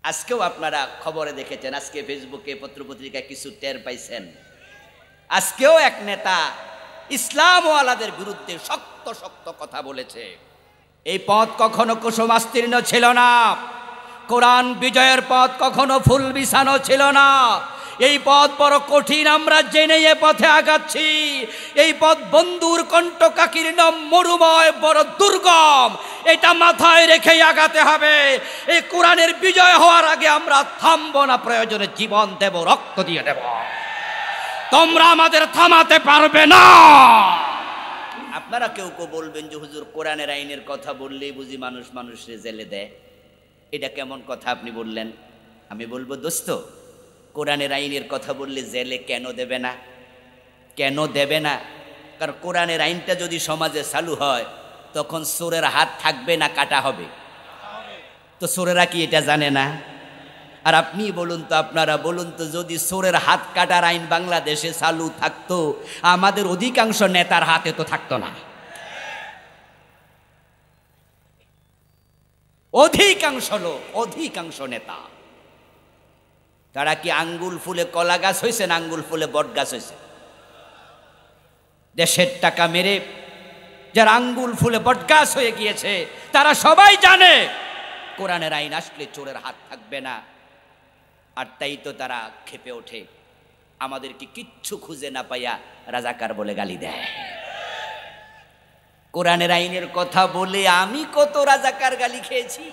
আজকেও আপনারা খবরে দেখেছেন, আজকে ফেসবুকে পত্রপত্রিকায় কিছু টের পাইছেন। আজকেও এক নেতা ইসলামওয়ালাদের বিরুদ্ধে শক্ত শক্ত কথা বলেছে। এই পথ কখনো কুসুমাস্তীর্ণ ছিল না, কোরআন বিজয়ের পথ কখনো ফুল বিছানো ছিল না। এই পথ বড় কঠিন, আমরা জেনে এ পথে আগাচ্ছি। এই পথ বন্ধুর কণ্ঠকাকীর্ণ, মরুময়, বড় দুর্গম। এটা মাথায় রেখেই আগাতে হবে। এই কোরআনের বিজয় হওয়ার আগে আমরা থামবো না, প্রয়োজনে জীবন দেব, রক্ত দিয়ে দেব। তোমরা আমাদের থামাতে পারবে না। আপনারা কেউ কেউ বলবেন যে হুজুর, কোরআনের আইনের কথা বললেই বুঝি মানুষের জেলে দেয়, এটা কেমন কথা আপনি বললেন? আমি বলবো, দোস্ত, কোরআনের আইনের কথা বললে জেলে কেন দেবে না? কেন দেবে না? কারণ কোরআনের আইনটা যদি সমাজে চালু হয়, তখন চোরের হাত থাকবে না, কাটা হবে। তো চোরেরা কি এটা জানে না? আর আপনি বলুন তো, আপনারা বলুন তো, যদি চোরের হাত কাটার আইন বাংলাদেশে চালু থাকতো, আমাদের অধিকাংশ নেতার হাতে তো থাকতো না। অধিকাংশ নেতা, তারা কি আঙ্গুল ফুলে কলা গাছ হয়েছে না আঙ্গুল ফুলে বট গাছ হয়েছে? দেশের টাকা মেরে যারা আঙ্গুল ফুলে বট গাছ হয়ে গিয়েছে, তারা সবাই জানে কোরআনের আইন আসলে চোরের হাত থাকবে না। আর তাই তো তারা ক্ষেপে ওঠে, আমাদেরকে কিচ্ছু খুঁজে না পাইয়া রাজাকার বলে গালি দেয়। কোরআনের আইনের কথা বলে আমি কত রাজাকার গালি খেয়েছি,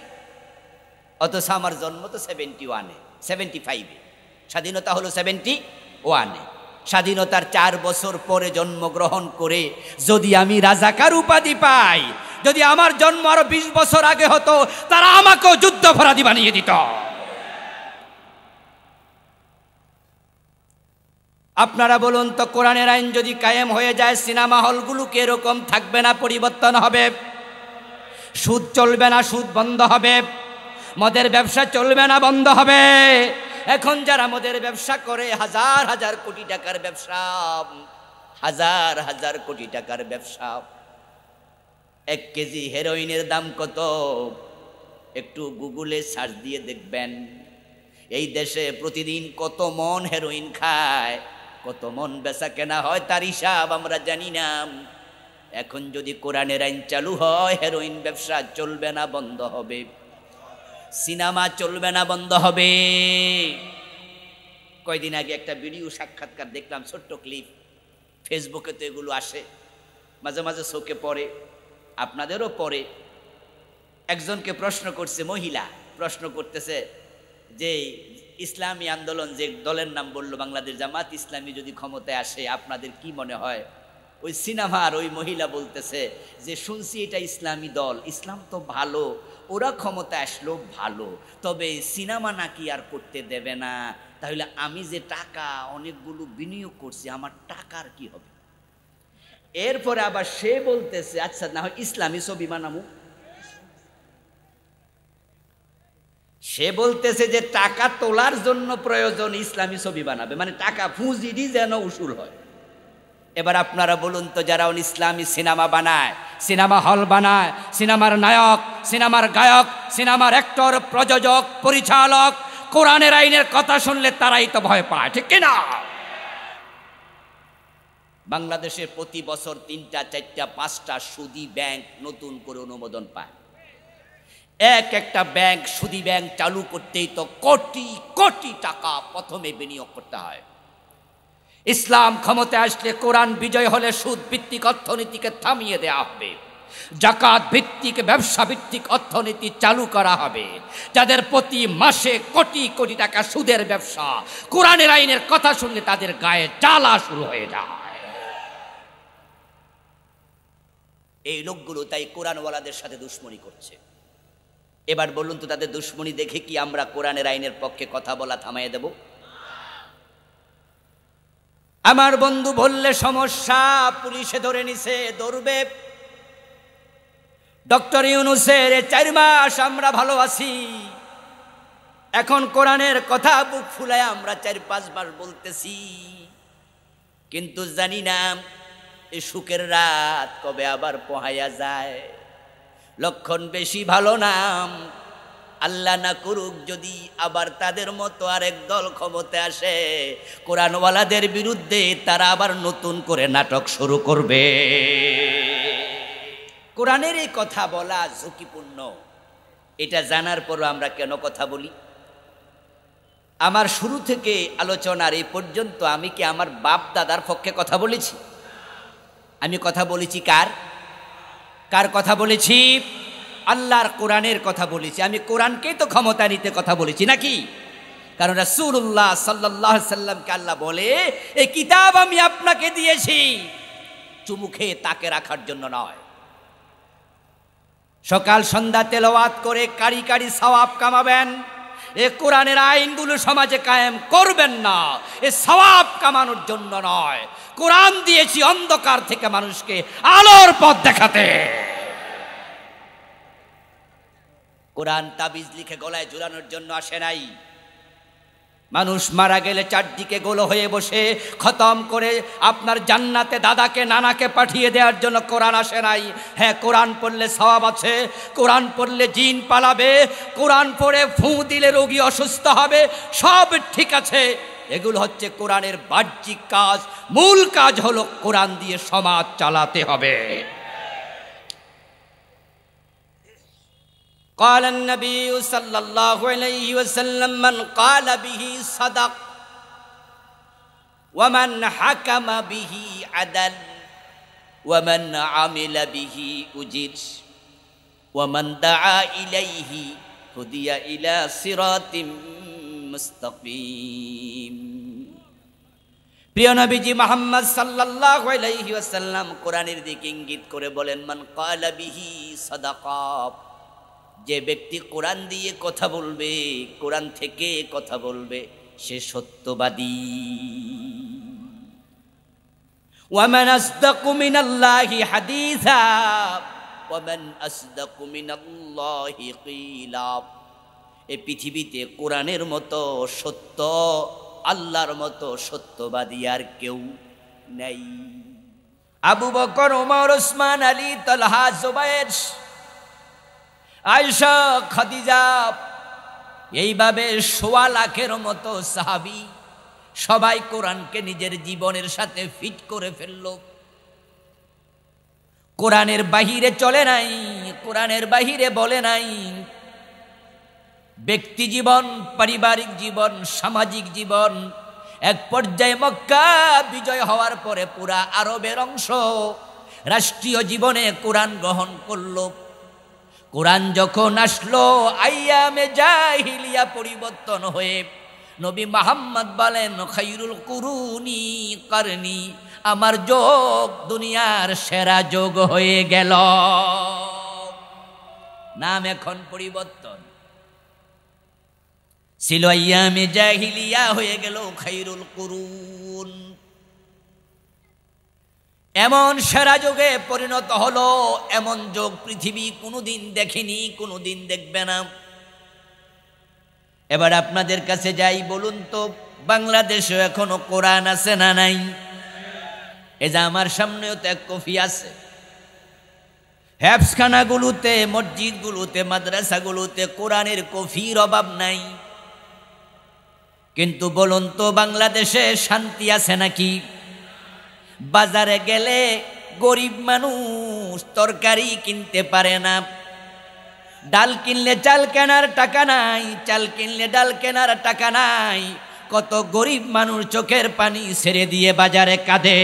অথচ আমার জন্ম তো 75-এ, স্বাধীনতা হলো 71-এ। স্বাধীনতার 4 বছর পরে জন্মগ্রহণ করে যদি আমি রাজাকার উপাধি পাই, যদি আমার জন্ম আরো 20 বছর আগে হতো, তারা আমাকেও যুদ্ধাপরাধী বানিয়ে দিত। আপনারা বলুন তো, কোরআনের আইন যদি কায়েম হয়ে যায়, সিনেমা হলগুলোকে এরকম থাকবে না, পরিবর্তন হবে। সুদ চলবে না, সুদ বন্ধ হবে। মদের ব্যবসা চলবে না, বন্ধ হবে। এখন যারা মদের ব্যবসা করে, হাজার কোটি টাকার ব্যবসা, হাজার কোটি টাকার ব্যবসা। 1 কেজি হেরোইনের দাম কত? একটু গুগলে সার্চ দিয়ে দেখবেন। এই দেশে প্রতিদিন কত মন হেরোইন খায়, কত মন বেচা কেনা হয়, তার হিসাব আমরা জানি না। এখন যদি কোরআনের আইন চালু হয়, হেরোইন ব্যবসা চলবে না, বন্ধ হবে। সিনেমা চলবে না, বন্ধ হবে। কয়দিন আগে একটা ভিডিও সাক্ষাৎকার দেখলাম, ছোট্ট ক্লিপ, ফেসবুকে তো এগুলো আসে, মাঝে মাঝে চোখে পড়ে, আপনাদেরও পড়ে। একজনকে প্রশ্ন করছে, মহিলা প্রশ্ন করতেছে যে ইসলামী আন্দোলন, যে দলের নাম বললো বাংলাদেশ জামাত ইসলামী, যদি ক্ষমতায় আসে আপনাদের কি মনে হয়? ওই সিনেমার ওই মহিলা বলতেছে যে শুনছি এটা ইসলামী দল, ইসলাম তো ভালো, ওরা ক্ষমতায় আসলো ভালো, তবে সিনেমা নাকি আর করতে দেবে না। তাহলে আমি যে টাকা অনেকগুলো বিনিয়োগ করছি, আমার টাকার কি হবে? এরপরে আবার সে বলতেছে, আচ্ছা না হয় ইসলামী ছবি বানামু। সে বলতেছে যে টাকা তোলার জন্য প্রয়োজন ইসলামী ছবি বানাবে, মানে টাকা পুঁজিরই যেন উসুল হয়। এবার আপনারা বলুন তো, যারা ইসলামী সিনেমা বানায়, সিনেমা হল বানায়, সিনেমার নায়ক, সিনেমার গায়ক, সিনেমার অ্যাক্টর, প্রযোজক, পরিচালক, কোরআনের আইনের কথা শুনলে তারাই তো ভয় পায়, ঠিক কিনা? বাংলাদেশে প্রতি বছর 3টা, 4টা, 5টা সুদী ব্যাংক নতুন করে অনুমোদন পায়। একটা ব্যাংক, সুদী ব্যাংক চালু করতেই তো কোটি কোটি টাকা প্রথমে বিনিয়োগ করতে হয়। ইসলাম ক্ষমতায় আসলে, কোরআন বিজয় হলে সুদ ভিত্তিক অর্থনীতিকে থামিয়ে দেওয়া হবে, জাকাত ভিত্তিক, ব্যবসা ভিত্তিক অর্থনীতি চালু করা হবে। যাদের প্রতি মাসে কোটি কোটি টাকা সুদের ব্যবসা, কোরআনের আইনের কথা শুনলে তাদের গায়ে জ্বালা শুরু হয়ে যায়। এই লোকগুলো তাই কোরআনওয়ালাদের সাথে দুশ্মনী করছে। এবার বলুন তো, তাদের দুশ্মনী দেখে কি আমরা কোরআনের আইনের পক্ষে কথা বলা থামাইয়ে দেব? আমার বন্ধু বললে সমস্যা, পুলিশে ধরে নিছে, ধরবে। ডক্টর ইউনূসের 4 মাস আমরা ভালো আছি, এখন কোরআনের কথা বুক ফুলায় আমরা 4-5 মাস বলতেছি, কিন্তু জানি না এই সুখের রাত কবে আবার পোহাইয়া যায়। লক্ষণ বেশি ভালো নাম, আল্লাহ না করুক যদি আবার তাদের মতো আরেক দল ক্ষমতায় আসে, কোরআনওয়ালাদের বিরুদ্ধে তারা আবার নতুন করে নাটক শুরু করবে। কোরআনের এই কথা বলা ঝুঁকিপূর্ণ, এটা জানার পরও আমরা কেন কথা বলি? আমার শুরু থেকে আলোচনার এই পর্যন্ত আমি কি আমার বাপ দাদার পক্ষে কথা বলেছি? আমি কথা বলেছি কার কার কথা বলেছি? আল্লাহর কোরআনের কথা বলেছি। আমি কোরআনকেই তো ক্ষমতা নিতে কথা বলেছি নাকি? কারণ রাসূলুল্লাহ সাল্লাল্লাহু আলাইহি সাল্লামকে আল্লাহ বলে, এই কিতাব আমি আপনাকে দিয়েছি চুমু খেয়ে তাকে রাখার জন্য নয়। সকাল সন্ধ্যা তেলাওয়াত করে কারি কারি সওয়াব কামাবেন, এ কোরআনের আইনগুলো সমাজে কায়েম করবেন না, এ সওয়াব কামানোর জন্য নয়। কোরআন দিয়েছি অন্ধকার থেকে মানুষকে আলোর পথ দেখাতে। কোরআন তাবিজ লিখে গলায় ঝুলানোর জন্য আসে নাই। মানুষ মারা গেলে চারদিকে গোলো হয়ে বসে খতম করে আপনার জান্নাতে দাদাকে নানাকে পাঠিয়ে দেওয়ার জন্য কোরআন আসে নাই। হ্যাঁ, কোরআন পড়লে সওয়াব আছে, কোরআন পড়লে জিন পালাবে, কোরআন পড়ে ফু দিলে রোগী অসুস্থ হবে, সব ঠিক আছে। এগুলো হচ্ছে কোরআনের বাহ্যিক কাজ। মূল কাজ হলো কোরআন দিয়ে সমাজ চালাতে হবে। قال النبي صلى الله عليه وسلم من قال به صدق ومن حكم به عدل ومن عمل به أجر ومن دعا إليه هدي إلى صراط مستقيم। প্রিয় নবীজি মুহাম্মদ সাল্লাল্লাহু আলাইহি ওয়াসাল্লাম কোরআনের দিকে ইঙ্গিত করে বলেন, মান ক্বালা বিহি সাদাকা, যে ব্যক্তি কোরআন দিয়ে কথা বলবে, কোরআন থেকে কথা বলবে, সে সত্যবাদী। ওয়ামান আসদাকু মিনাল্লাহি হাদিসা ওয়ামান আসদাকু মিনাল্লাহি কিলা। এই পৃথিবীতে কোরআনের মতো সত্য, আল্লাহর মতো সত্যবাদী আর কেউ নেই। আবু বকর, ওমর, ওসমান, আলী, তালহা, জুবায়ের, আয়েশা, খাদিজা, এইভাবে ১৬ লাখের মতো সাহাবী সবাই কোরআনকে নিজের জীবনের সাথে ফিট করে ফেলল। কোরআনের বাহিরে চলে নাই, কোরআনের বাহিরে বলে নাই। ব্যক্তি জীবন, পারিবারিক জীবন, সামাজিক জীবন, এক পর্যায়ে মক্কা বিজয় হওয়ার পরে পুরা আরবের অংশ রাষ্ট্রীয় জীবনে কোরআন গ্রহণ করল। কোরআন যখন আসলো, আইয়ামে জাহিলিয়া পরিবর্তন হয়ে নবী মুহাম্মদ বলেন, খায়রুল কুরুনি করনি, আমার যোগ দুনিয়ার সেরা যোগ হয়ে গেল। নাম এখন পরিবর্তন, ছিল আইয়ামে জাহিলিয়া, হয়ে গেল খায়রুল কুরুন। এমন সেরা যোগে পরিণত হলো, এমন যোগ পৃথিবী কোনোদিন দেখেনি, কোনোদিন দেখবে না। এবার আপনাদের কাছে যাই, বলুন তো বাংলাদেশে এখনো কোরআন আছে না নাই? এই যে আমার সামনেও তো এক কফি আছে। হেফজখানাগুলোতে, মসজিদগুলোতে, মাদ্রাসাগুলোতে কোরআনের কফির অভাব নাই। কিন্তু বলুন তো বাংলাদেশে শান্তি আছে নাকি? বাজারে গেলে গরিব মানুষ তরকারি কিনতে পারে না, ডাল কিনলে চাল কেনার টাকা নাই, চাল কিনলে ডাল কেনার টাকা নাই। কত গরিব মানুষ চোখের পানি ছেড়ে দিয়ে বাজারে কাঁদে,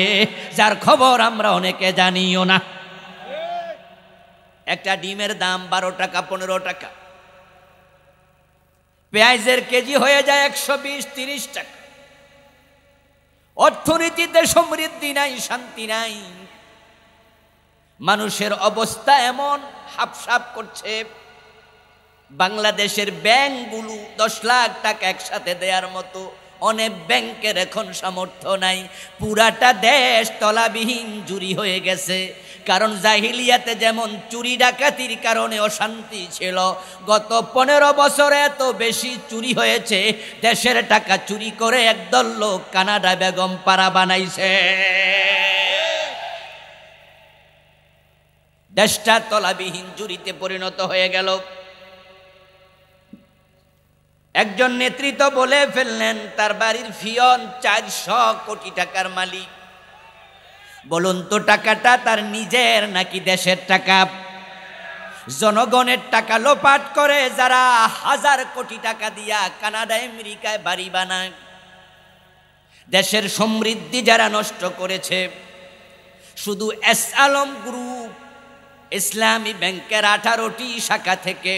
যার খবর আমরা অনেকে জানিও না। একটা ডিমের দাম 12 টাকা, 15 টাকা। পেঁয়াজের কেজি হয়ে যায় 120-30 টাকা। অর্থনীতিতে সমৃদ্ধি নাই, শান্তি নাই। মানুষের অবস্থা এমন হাপসাপ করছে, বাংলাদেশের ব্যাংকগুলো 10 লাখ টাকা একসাথে দেওয়ার মতো অনেক ব্যাংকের এখন সামর্থ্য নাই। পুরাটা দেশ তলাবিহীন চুরি হয়ে গেছে। কারণ জাহিলিয়াতে যেমন চুরি ডাকাতির কারণে অশান্তি ছিল, গত 15 বছরে এত বেশি চুরি হয়েছে, দেশের টাকা চুরি করে একদল লোক কানাডা বেগম পাড়া বানাইছে। দেশটা তলাবিহীন চুরিতে পরিণত হয়ে গেল। একজন নেতৃত্ব বলে ফেললেন তার বাড়ির ফিয়ন 400 কোটি টাকার মালিক। বলুন তো টাকাটা তার নিজের নাকি দেশের টাকা? জনগণের টাকা লোপাট করে যারা 1000 কোটি টাকা দিয়া কানাডা আমেরিকায় বাড়ি বানায়, দেশের সমৃদ্ধি যারা নষ্ট করেছে, শুধু এস আলম গ্রুপ ইসলামী ব্যাংকের 18টি শাখা থেকে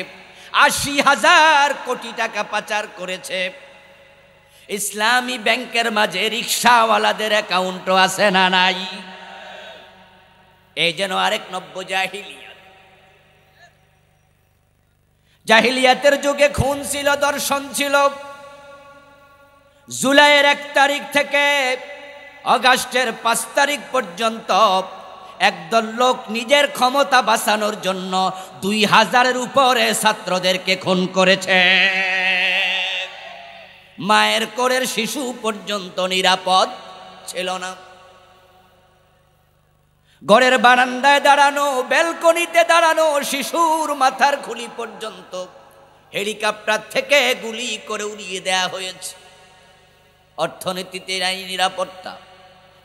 80,000 কোটি টাকা পাচার করেছে। ইসলামী ব্যাংকের মাঝে রিকশাওয়ালাদের অ্যাকাউন্টও আছে না নাই? এই যেন আরেক নব্য জাহিলিয়াত। জাহিলিয়াতের যুগে খুন ছিল, দর্শন ছিল। জুলাইয়ের 1 তারিখ থেকে আগস্টের 5 তারিখ পর্যন্ত একদল লোক নিজের ক্ষমতা বাঁচানোর জন্য 2000-এর উপরে ছাত্রদেরকে খুন করেছে। মায়ের কোলের শিশু পর্যন্ত নিরাপদ ছিল না। ঘরের বারান্দায় দাঁড়ানো, ব্যালকনিতে দাঁড়ানো শিশুর মাথার খুলি পর্যন্ত হেলিকপ্টার থেকে গুলি করে উড়িয়ে দেয়া হয়েছে। অর্থনীতিতে নাই নিরাপত্তা,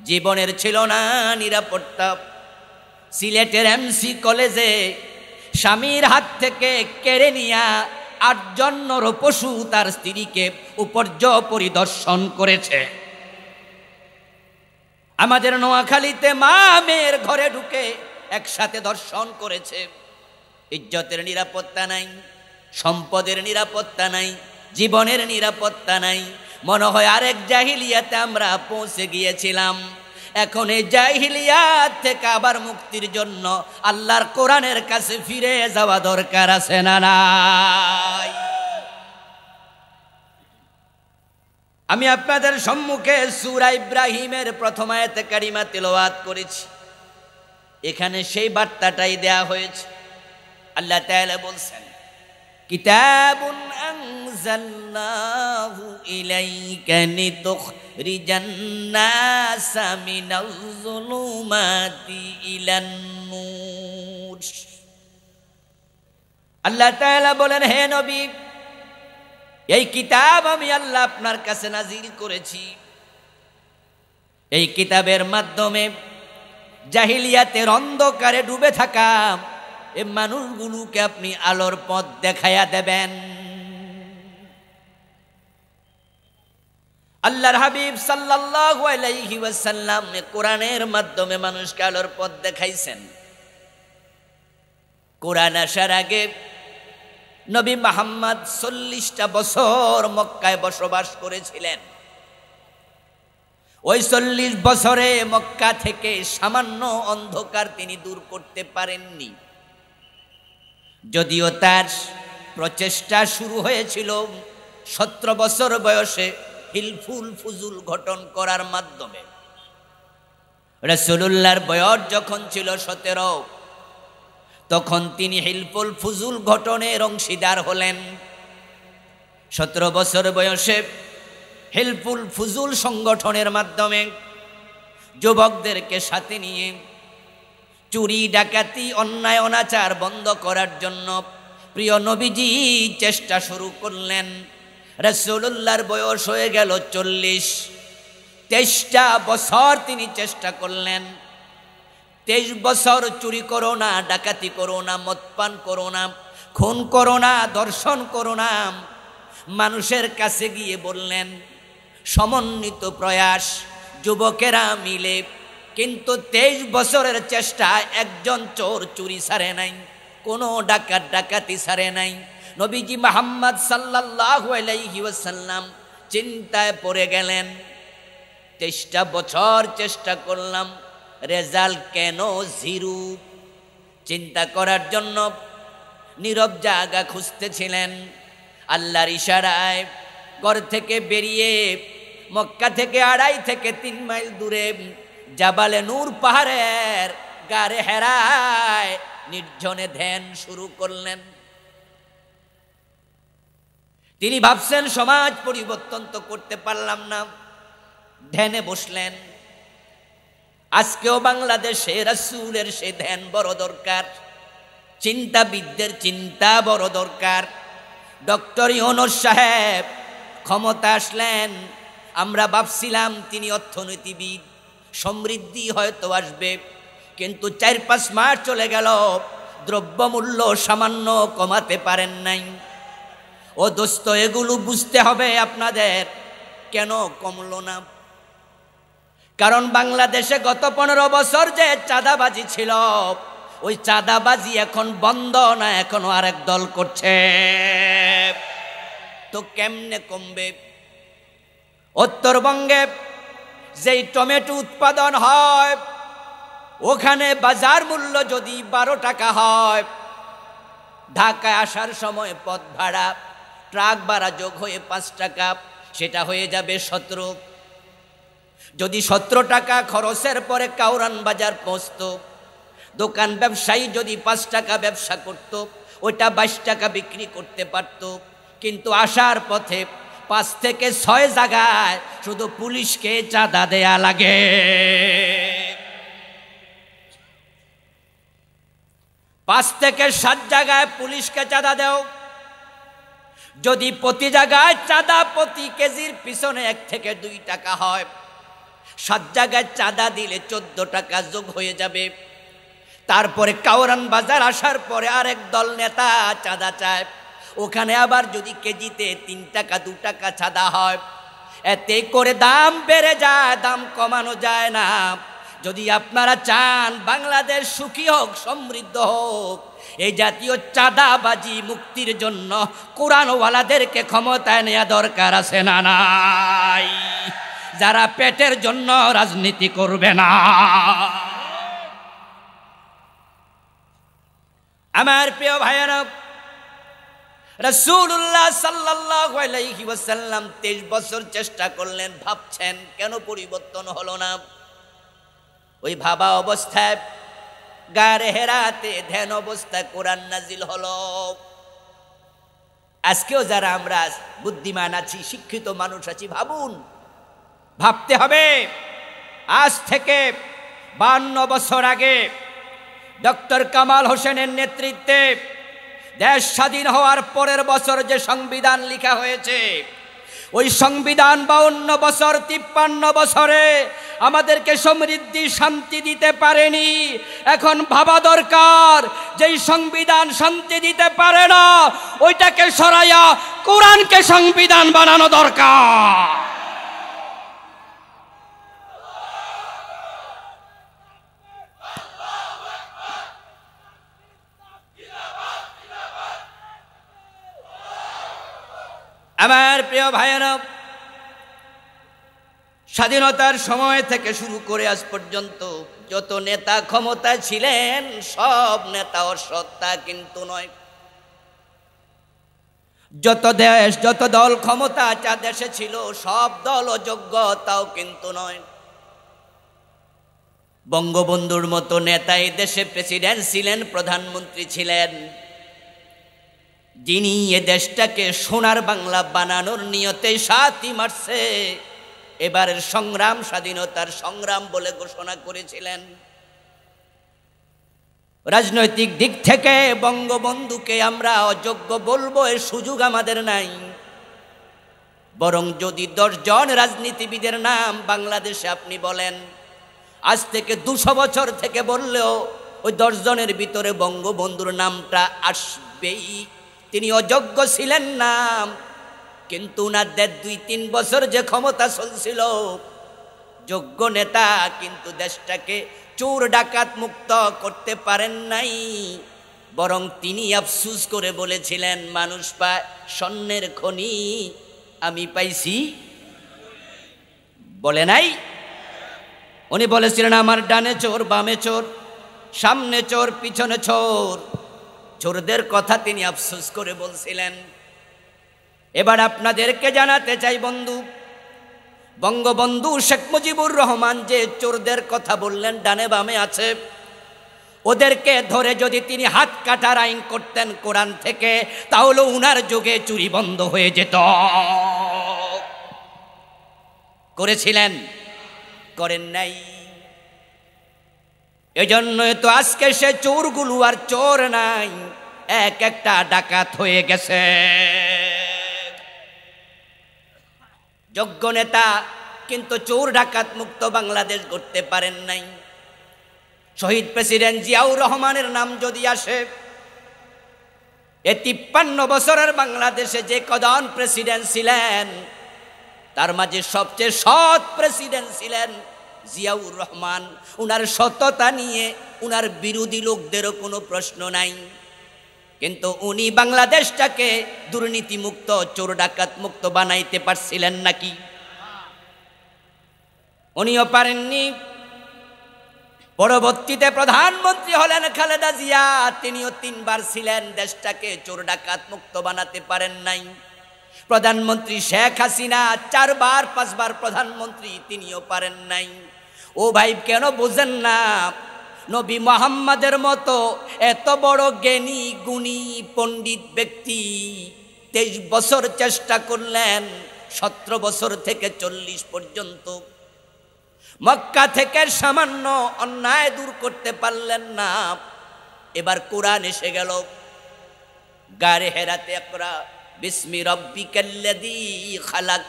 জীবনের ছিল না নিরাপত্তা। সিলেটের এমসি কলেজে স্বামীর হাত থেকে কেড়ে নিয়া 8 জন নরপশু তার স্ত্রীকে উপর্য পরিদর্শন করেছে। আমাদের নোয়াখালীতে মা মেয়ের ঘরে ঢুকে একসাথে দর্শন করেছে। ইজ্জতের নিরাপত্তা নাই, সম্পদের নিরাপত্তা নাই, জীবনের নিরাপত্তা নাই। মনে হয় আরেক জাহিলিয়াতে আমরা পৌঁছে গিয়েছিলাম। এখন এই জাহিলিয়াত থেকে আবার মুক্তির জন্য আল্লাহর কোরআনের কাছে ফিরে যাওয়া দরকার আছে না নাই? আমি আপনাদের সম্মুখে সূরা ইব্রাহিমের প্রথম আয়াতে কারিমা তিলাওয়াত করেছি। এখানে সেই বার্তাটাই দেয়া হয়েছে। আল্লাহ তাআলা বলছেন, কিতাবুন আনজালনাহু ইলাইকা লিতুখরিজান নাসা মিনাজ যুলুমাতি ইলান নূর। আল্লাহ তাআলা বলেন, হে নবী, এই কিতাব আমি আল্লাহ আপনার কাছে নাজিল করেছি। এই কিতাবের মাধ্যমে জাহিলিয়াতের অন্ধকারে ডুবে থাকা এই মানুষগুলোকে আপনি আলোর পথ দেখায়া দেবেন। আল্লাহর হাবিব সাল্লাল্লাহু আলাইহি ওয়াসাল্লাম কোরআনের মাধ্যমে মানুষকে আলোর পথ দেখাইছেন। কোরআন আসার আগে নবী মুহাম্মদ 40টা বছর মক্কায় বসবাস করেছিলেন। ওই 40 বছরে মক্কা থেকে সামান্য অন্ধকার তিনি দূর করতে পারেননি। যদিও তার প্রচেষ্টা শুরু হয়েছিল 17 বছর বয়সে হিলফুল ফুজুল গঠন করার মাধ্যমে। রাসূলুল্লাহর বয়স যখন ছিল 17, তখন তিনি হিলফুল ফুজুল গঠনের অংশীদার হলেন। 17 বছর বয়সে হিলফুল ফুজুল সংগঠনের মাধ্যমে যুবকদেরকে সাথে নিয়ে চুরি ডাকাতি অন্যায় অনাচার বন্ধ করার জন্য প্রিয় নবীজি চেষ্টা শুরু করলেন। রাসূলুল্লাহর বয়স হয়ে গেল 40। 23টা বছর তিনি চেষ্টা করলেন। 23 বছর চুরি করো না, ডাকাতি করো না, মদপান করো না, খুন করো না, ধর্ষণ করো না। মানুষের কাছে গিয়ে বললেন, সমন্বিত প্রয়াস যুবকেরা মিলে। কিন্তু 23 বছরের চেষ্টা একজন চোর চুরি ছাড়ে নাই, কোনো ডাকাত ডাকাতি ছাড়ে নাই। নবীজি মুহাম্মদ সাল্লাল্লাহু আলাইহি ওয়াসাল্লাম চিন্তায় পড়ে গেলেন। 23টা বছর চেষ্টা করলাম, রেজাল্ট কেন 0? চিন্তা করার জন্য নীরব জায়গা খুঁজতেছিলেন। আল্লাহর ইশারায় ঘর থেকে বেরিয়ে মক্কা থেকে 2.5 থেকে 3 মাইল দূরে জাবালে নূর পাহাড়ের গারে হেরায় নির্জনে ধ্যান শুরু করলেন। তিনি ভাবছেন সমাজ পরিবর্তন তো করতে পারলাম না, ধ্যানে বসলেন। আজকেও বাংলাদেশে রাসূলের সে ধ্যান বড় দরকার, চিন্তাবিদদের চিন্তা বড় দরকার। ডক্টর ইউনূস সাহেব ক্ষমতা আসলেন, আমরা ভাবছিলাম তিনি অর্থনীতিবিদ, সমৃদ্ধি হয়তো আসবে, কিন্তু 4-5 মাস চলে গেল, দ্রব্যমূল্য সামান্য কমাতে পারেন নাই। ও দোস্ত, এগুলো বুঝতে হবে আপনাদের। কেন কমলো না? কারণ বাংলাদেশে গত 15 বছর যে চাঁদাবাজি ছিল, ওই চাঁদাবাজি এখন বন্ধ না, এখনো আরেক দল করছে। তো কেমনে কমবে? উত্তরবঙ্গে যেই টমেটো উৎপাদন হয়, ওখানে বাজার মূল্য যদি 12 টাকা হয়, ঢাকায় আসার সময় পথ ভাড়া, ট্রাক ভাড়া যোগ হয়ে 5 টাকা, সেটা হয়ে যাবে 17। যদি 17 টাকা খরচের পরে কাউরান বাজার পৌঁছত, দোকান ব্যবসায়ী যদি 5 টাকা ব্যবসা করত, ওইটা 22 টাকা বিক্রি করতে পারত। কিন্তু আসার পথে 5 থেকে 6 জায়গায় শুধু পুলিশকে চাঁদা দেয়া লাগে। 5 থেকে 7 জায়গায় পুলিশকে চাঁদা দেও। যদি প্রতি জায়গায় চাঁদা প্রতি কেজির পিছনে 1 থেকে 2 টাকা হয়, 7 জায়গায় চাঁদা দিলে 14 টাকা যোগ হয়ে যাবে। তারপরে কাউরান বাজার আসার পরে আরেক দল নেতা চাঁদা চায়, ওখানে আবার যদি কেজিতে 3 টাকা 2 টাকা চাঁদা হয়, এতে করে দাম বেড়ে যায়, দাম কমানো যায় না। যদি আপনারা চান বাংলাদেশ সুখী হোক, সমৃদ্ধ হোক, এই জাতীয় চাঁদাবাজি মুক্তির জন্য কোরআনওয়ালাদেরকে ক্ষমতায় নেওয়া দরকার আছে না নাই? যারা পেটের জন্য রাজনীতি করবে না। আমার প্রিয় ভাইয়েরা, রাসূলুল্লাহ সাল্লাল্লাহু আলাইহি ওয়াসাল্লাম 23 বছর চেষ্টা করলেন, ভাবছেন কেন পরিবর্তন হলো না। ওই ভাবা অবস্থায় গারে হেরাতে ধ্যান অবস্থায় কোরআন নাজিল হলো। আজকেও যারা আমরা বুদ্ধিমান আছি, শিক্ষিত মানুষ আছি, ভাবুন, ভাবতে হবে। আজ থেকে 52 বছর আগে ডক্টর কামাল হোসেনের নেতৃত্বে দেশ স্বাধীন হওয়ার পরের বছর যে সংবিধান লেখা হয়েছে, ওই সংবিধান 52 বছর 53 বছরে আমাদেরকে সমৃদ্ধি শান্তি দিতে পারেনি। এখন ভাবা দরকার, যেই সংবিধান শান্তি দিতে পারে না, ওইটাকে সরাইয়া কোরআনকে সংবিধান বানানো দরকার। আমার প্রিয় ভাইয়েরা, স্বাধীনতার সময় থেকে শুরু করে আজ পর্যন্ত যত নেতা ক্ষমতায় ছিলেন, সব নেতা অসত্তা কিন্তু নয়। যত দেশ, যত দল ক্ষমতা দেশে ছিল, সব দল অযোগ্য, তাও কিন্তু নয়। বঙ্গবন্ধুর মতো নেতা এই দেশে প্রেসিডেন্ট ছিলেন, প্রধানমন্ত্রী ছিলেন, যিনি এ দেশটাকে সোনার বাংলা বানানোর নিয়তে 7ই মার্চে এবারের সংগ্রাম স্বাধীনতার সংগ্রাম বলে ঘোষণা করেছিলেন। রাজনৈতিক দিক থেকে বঙ্গবন্ধুকে আমরা অযোগ্য বলবো, এর সুযোগ আমাদের নাই। বরং যদি 10 জন রাজনীতিবিদের নাম বাংলাদেশে আপনি বলেন, আজ থেকে 200 বছর থেকে বললেও ওই 10 জনের ভিতরে বঙ্গবন্ধুর নামটা আসবেই। তিনি অযোগ্য ছিলেন না, কিন্তু উনাদের 2-3 বছর যে ক্ষমতা চলছিল, যোগ্য নেতা, কিন্তু দেশটাকে চোর ডাকাত মুক্ত করতে পারেন নাই। বরং তিনি আফসুস করে বলেছিলেন, মানুষ পায় স্বর্ণের খনি, আমি পাইছি। বলে নাই? উনি বলেছিলেন, আমার ডানে চোর, বামে চোর, সামনে চোর, পিছনে চোর। চোরদের কথা তিনি আফসোস করে বলছিলেন। এবার আপনাদেরকে জানাতে চাই বন্ধু, বঙ্গবন্ধু শেখ মুজিবুর রহমান যে চোরদের কথা বললেন, ডানে বামে আছে, ওদেরকে ধরে যদি তিনি হাত কাটার আইন করতেন কোরআন থেকে, তাহলে উনার যুগে চুরি বন্ধ হয়ে যেত। করেছিলেন? করেন নাই। এজন্যই তো আজকে সে চোরগুলো আর চোর নাই, এক একটা ডাকাত হয়ে গেছে। যোগ্য নেতা, কিন্তু চোর ডাকাত মুক্ত বাংলাদেশ গড়তে পারেন নাই। শহীদ প্রেসিডেন্ট জিয়াউর রহমানের নাম যদি আসে, এই 53 বছরের বাংলাদেশে যে কজন প্রেসিডেন্ট ছিলেন, তার মাঝে সবচেয়ে সৎ প্রেসিডেন্ট ছিলেন জিয়াউর রহমান। উনার সততা নিয়ে উনার বিরোধী লোকদেরও কোনো প্রশ্ন নাই। কিন্তু উনি বাংলাদেশটাকে দুর্নীতি মুক্ত, চোর ডাকাত মুক্ত বানাইতে পারছিলেন নাকি? উনিও পারেননি। পরবর্তীতে প্রধানমন্ত্রী হলেন খালেদা জিয়া, তিনিও 3 বার ছিলেন, দেশটাকে চোর ডাকাত মুক্ত বানাতে পারেন নাই। প্রধানমন্ত্রী শেখ হাসিনা 4 বার 5 বার প্রধানমন্ত্রী, তিনিও পারেন নাই। ও ভাই, কেন বুঝেন না? নবী মুহাম্মাদের মতো এত বড় জ্ঞানী গুণী পণ্ডিত ব্যক্তি 23 বছর চেষ্টা করলেন, 17 বছর থেকে 40 পর্যন্ত মক্কা থেকে সামান্য অন্যায় দূর করতে পারলেন না। এবার কোরআন এসে গেল। গারে হেরাতে ইকরা বিসমি রাব্বিকাল্লাযী খালাক।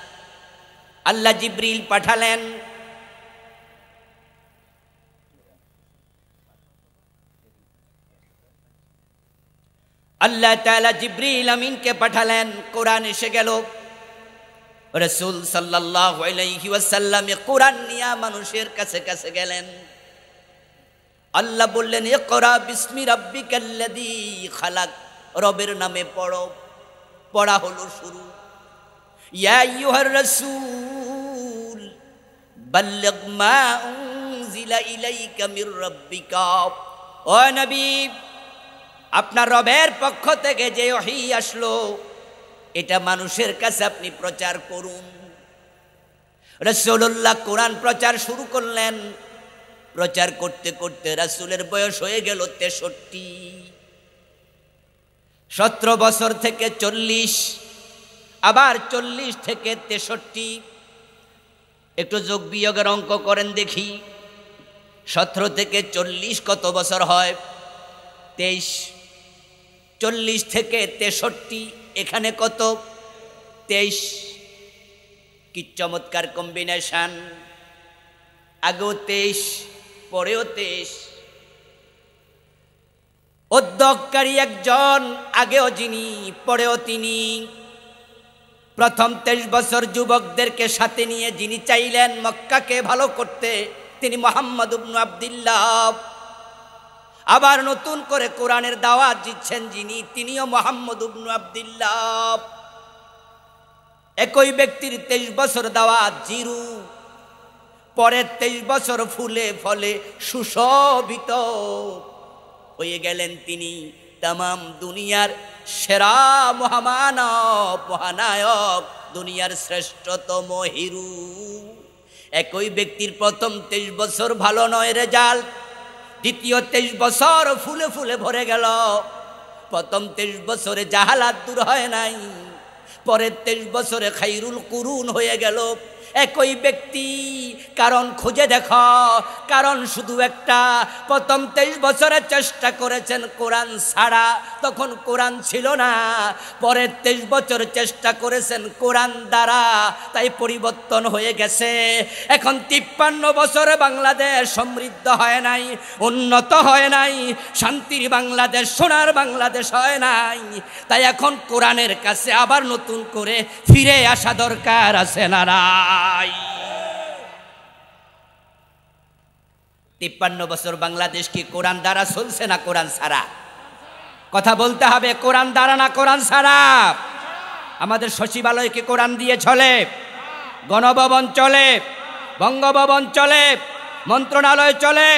আল্লাহ জিবরিল পাঠালেন। আল্লাহ তাআলা জিবরিল আমিনকে পাঠালেন। কোরআন এসে গেল। রাসূল সাল্লাল্লাহু আলাইহি ওয়াসাল্লাম কোরআন নিয়ে মানুষের কাছে কাছে গেলেন। আল্লাহ বললেন, ইকরা বিসমি রাব্বিকাল্লাযী খালাক, রবের নামে পড়ো। পড়া হলো শুরু। ইয়া আইয়ুহার রাসূল বাল্লিগ মা উনজিলা ইলাইকা মির রাব্বিকা। ও নবী, আপনার রবের পক্ষ থেকে যে ওহী আসলো, এটা মানুষের কাছে আপনি প্রচার করুন। রাসূলুল্লাহ কোরআন প্রচার শুরু করলেন। প্রচার করতে করতে রাসূলের বয়স হয়ে গেল 63। 17 বছর থেকে 40, আবার 40 থেকে 63। একটু যোগ বিয়োগের অঙ্ক করেন দেখি। 17 থেকে 40 কত বছর হয়? 23। 40 থেকে 63, এখানে কত? 23। কি চমৎকার কম্বিনেশন! আগেও 23, পরেও 23। উদ্যোগকারী একজন, আগেও যিনি, পরেও তিনি। প্রথম 23 বছর যুবকদেরকে সাথে নিয়ে যিনি চাইলেন মক্কাকে ভালো করতে, তিনি মুহাম্মদ ইবনে আব্দুল্লাহ। আবার নতুন করে কোরআনের দাওয়াত দিচ্ছেন যিনি, তিনিও মুহাম্মদ ইবনে আব্দুল্লাহ। একই ব্যক্তির 23 বছর দাওয়াত জিরু, পরের 23 বছর ফুলে ফলে সুশোভিত হয়ে গেলেন তিনি তামাম দুনিয়ার সেরা মহামানব, মহানায়ক, দুনিয়ার শ্রেষ্ঠতম হিরু। একই ব্যক্তির প্রথম 23 বছর ভালো নয় রেজাল্ট, দ্বিতীয় 23 বছর ফুলে ফুলে ভরে গেল। প্রথম 23 বছরে জাহালাত দূর হয় নাই, পরের 23 বছরে খাইরুল কুরুন হয়ে গেল। একই ব্যক্তি, কারণ খুঁজে দেখো, কারণ শুধু একটা। প্রথম 23 বছরে চেষ্টা করেছেন কোরআন ছাড়া, তখন কোরআন ছিল না। পরের 23 বছর চেষ্টা করেছেন কোরআন দ্বারা, তাই পরিবর্তন হয়ে গেছে। এখন 53 বছরে বাংলাদেশ সমৃদ্ধ হয় নাই, উন্নত হয় নাই, শান্তির বাংলাদেশ, সোনার বাংলাদেশ হয় নাই। তাই এখন কোরআনের কাছে আবার নতুন করে ফিরে আসা দরকার আছে না? 53 বছর বাংলাদেশ কি কোরআন দ্বারা চলছে না কোরআন ছাড়া? কথা বলতে হবে, কোরআন দ্বারা না কোরআন ছাড়া? আমাদের সচিবালয় কি কোরআন দিয়ে চলে? গণভবন চলে, বঙ্গভবন চলে, মন্ত্রণালয় চলে,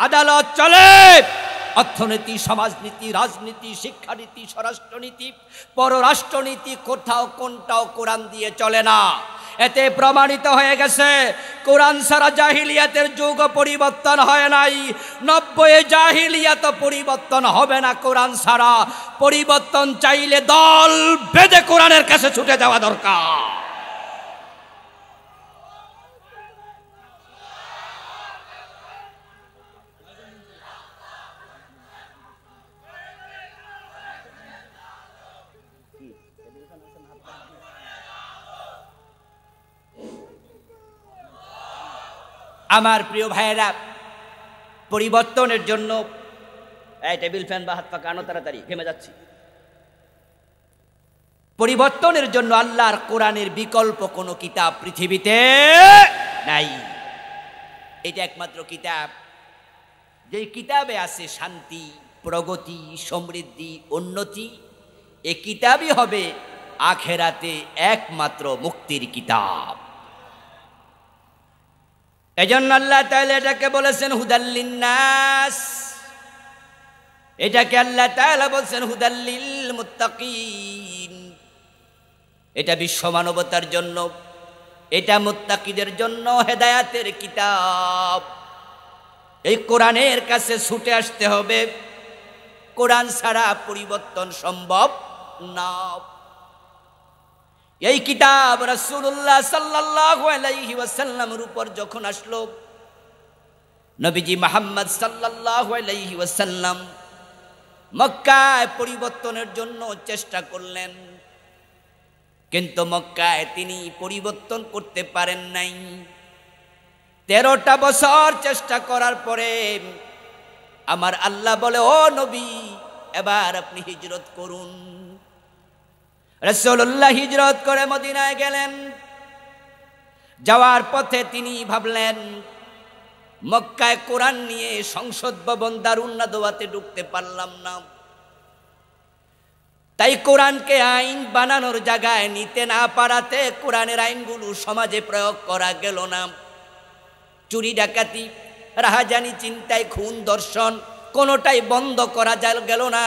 আদালত চলে, অর্থনীতি, সমাজনীতি, রাজনীতি, শিক্ষানীতি, স্বরাষ্ট্রনীতি, পররাষ্ট্রনীতি, কোথাও কোনটাও কোরআন দিয়ে চলে না। এতে প্রমাণিত হয়ে গেছে কোরআন ছাড়া জাহিলিয়াতের যুগ পরিবর্তন হয় নাই, 90 জাহিলিয়াত পরিবর্তন হবে না কোরআন ছাড়া। পরিবর্তন চাইলে দল বেঁধে কোরআনের কাছে ছুটে যাওয়া দরকার। আমার প্রিয় ভাইয়েরা, পরিবর্তনের জন্য টেবিল ফ্যান বা হাত পা কানো, তাড়াতাড়ি ঘেমে যাচ্ছি। পরিবর্তনের জন্য আল্লাহর কোরআনের বিকল্প কোনো কিতাব পৃথিবীতে নাই। এটা একমাত্র কিতাব, যে কিতাবে আছে শান্তি, প্রগতি, সমৃদ্ধি, উন্নতি। এই কিতাবই হবে আখেরাতে একমাত্র মুক্তির কিতাব। এজন্য আল্লাহ তাআলা এটাকে বলেছেন হুদাল্লিন নাস, এটাকে আল্লাহ তাআলা বলেছেন হুদাল্লিল মুত্তাকিন। এটা বিশ্ব মানবতার জন্য, এটা মুত্তাকিদের জন্য হেদায়েতের কিতাব। এই কোরআনের কাছে ছুটে আসতে হবে, কোরআন ছাড়া পরিবর্তন সম্ভব না। এই কিতাব রাসূলুল্লাহ সাল্লাল্লাহু আলাইহি ওয়াসাল্লামের উপর যখন আসলো, নবীজি মুহাম্মদ সাল্লাল্লাহু আলাইহি ওয়াসাল্লাম মক্কায় পরিবর্তনের জন্য চেষ্টা করলেন, কিন্তু মক্কায় তিনি পরিবর্তন করতে পারেন নাই। 13টা বছর চেষ্টা করার পরে আমার আল্লাহ বলে, ও নবী, এবার আপনি হিজরত করুন। রাসূলুল্লাহ হিজরত করে মদিনায় গেলেন। যাওয়ার পথে তিনি ভাবলেন, মক্কায় কোরআন নিয়ে সংসদ ভবন দারুন নাদওয়াতে ঢুকতে পারলাম না, তাই কোরআনকে আইন বানানোর জায়গায় নিতে না পারাতে কোরআনের আইনগুলো সমাজে প্রয়োগ করা গেল না। চুরি ডাকাতি, রাহাজানি, চিন্তায়, খুন, ধর্ষণ কোনোটাই বন্ধ করা গেল না।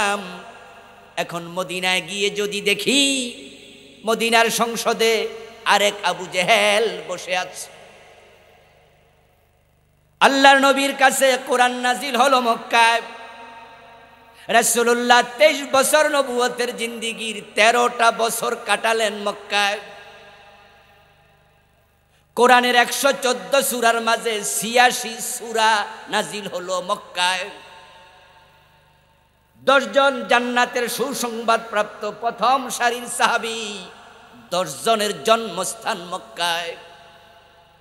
এখন মদিনায় গিয়ে যদি দেখি, মদিনার সংসদে আরেক আবু জেহেল বসে আছে। আল্লাহর নবীর কাছে কোরআন নাজিল হলো মক্কায়। রাসূলুল্লাহ 23 বছর নবুয়তের জিন্দেগির 13টা বছর কাটালেন মক্কায়। কোরআনের 114 সূরার মাঝে 86 সূরা নাজিল হলো মক্কায়। 10 জন জান্নাতের সুসংবাদ প্রাপ্ত প্রথম সারির সাহাবী, 10 জনের জন্মস্থান মক্কায়।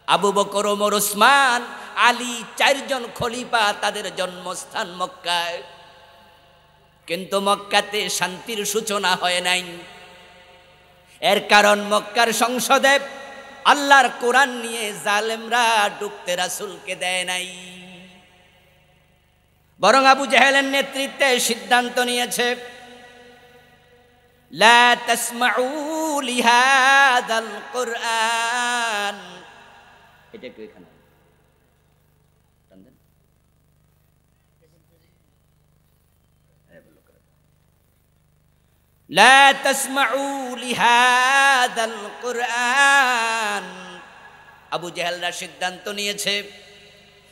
আবু বকর, ওমর, ওসমান, আলী, 4 জন খলিফা, তাদের জন্মস্থান মক্কায়। কিন্তু মক্কাতে শান্তির সূচনা হয় নাই। এর কারণ মক্কার সংসদে আল্লাহর কোরআন নিয়ে জালেমরা ঢুকতে রাসূলকে দেয় নাই, বরং আবু জেহেলের নেতৃত্বে সিদ্ধান্ত নিয়েছে, লা তাসমাউ লিহাদাল কোরআন। এটা কি এখানে লা তাসমাউ লিহাদাল কোরআন। আবু জেহেলরা সিদ্ধান্ত নিয়েছে,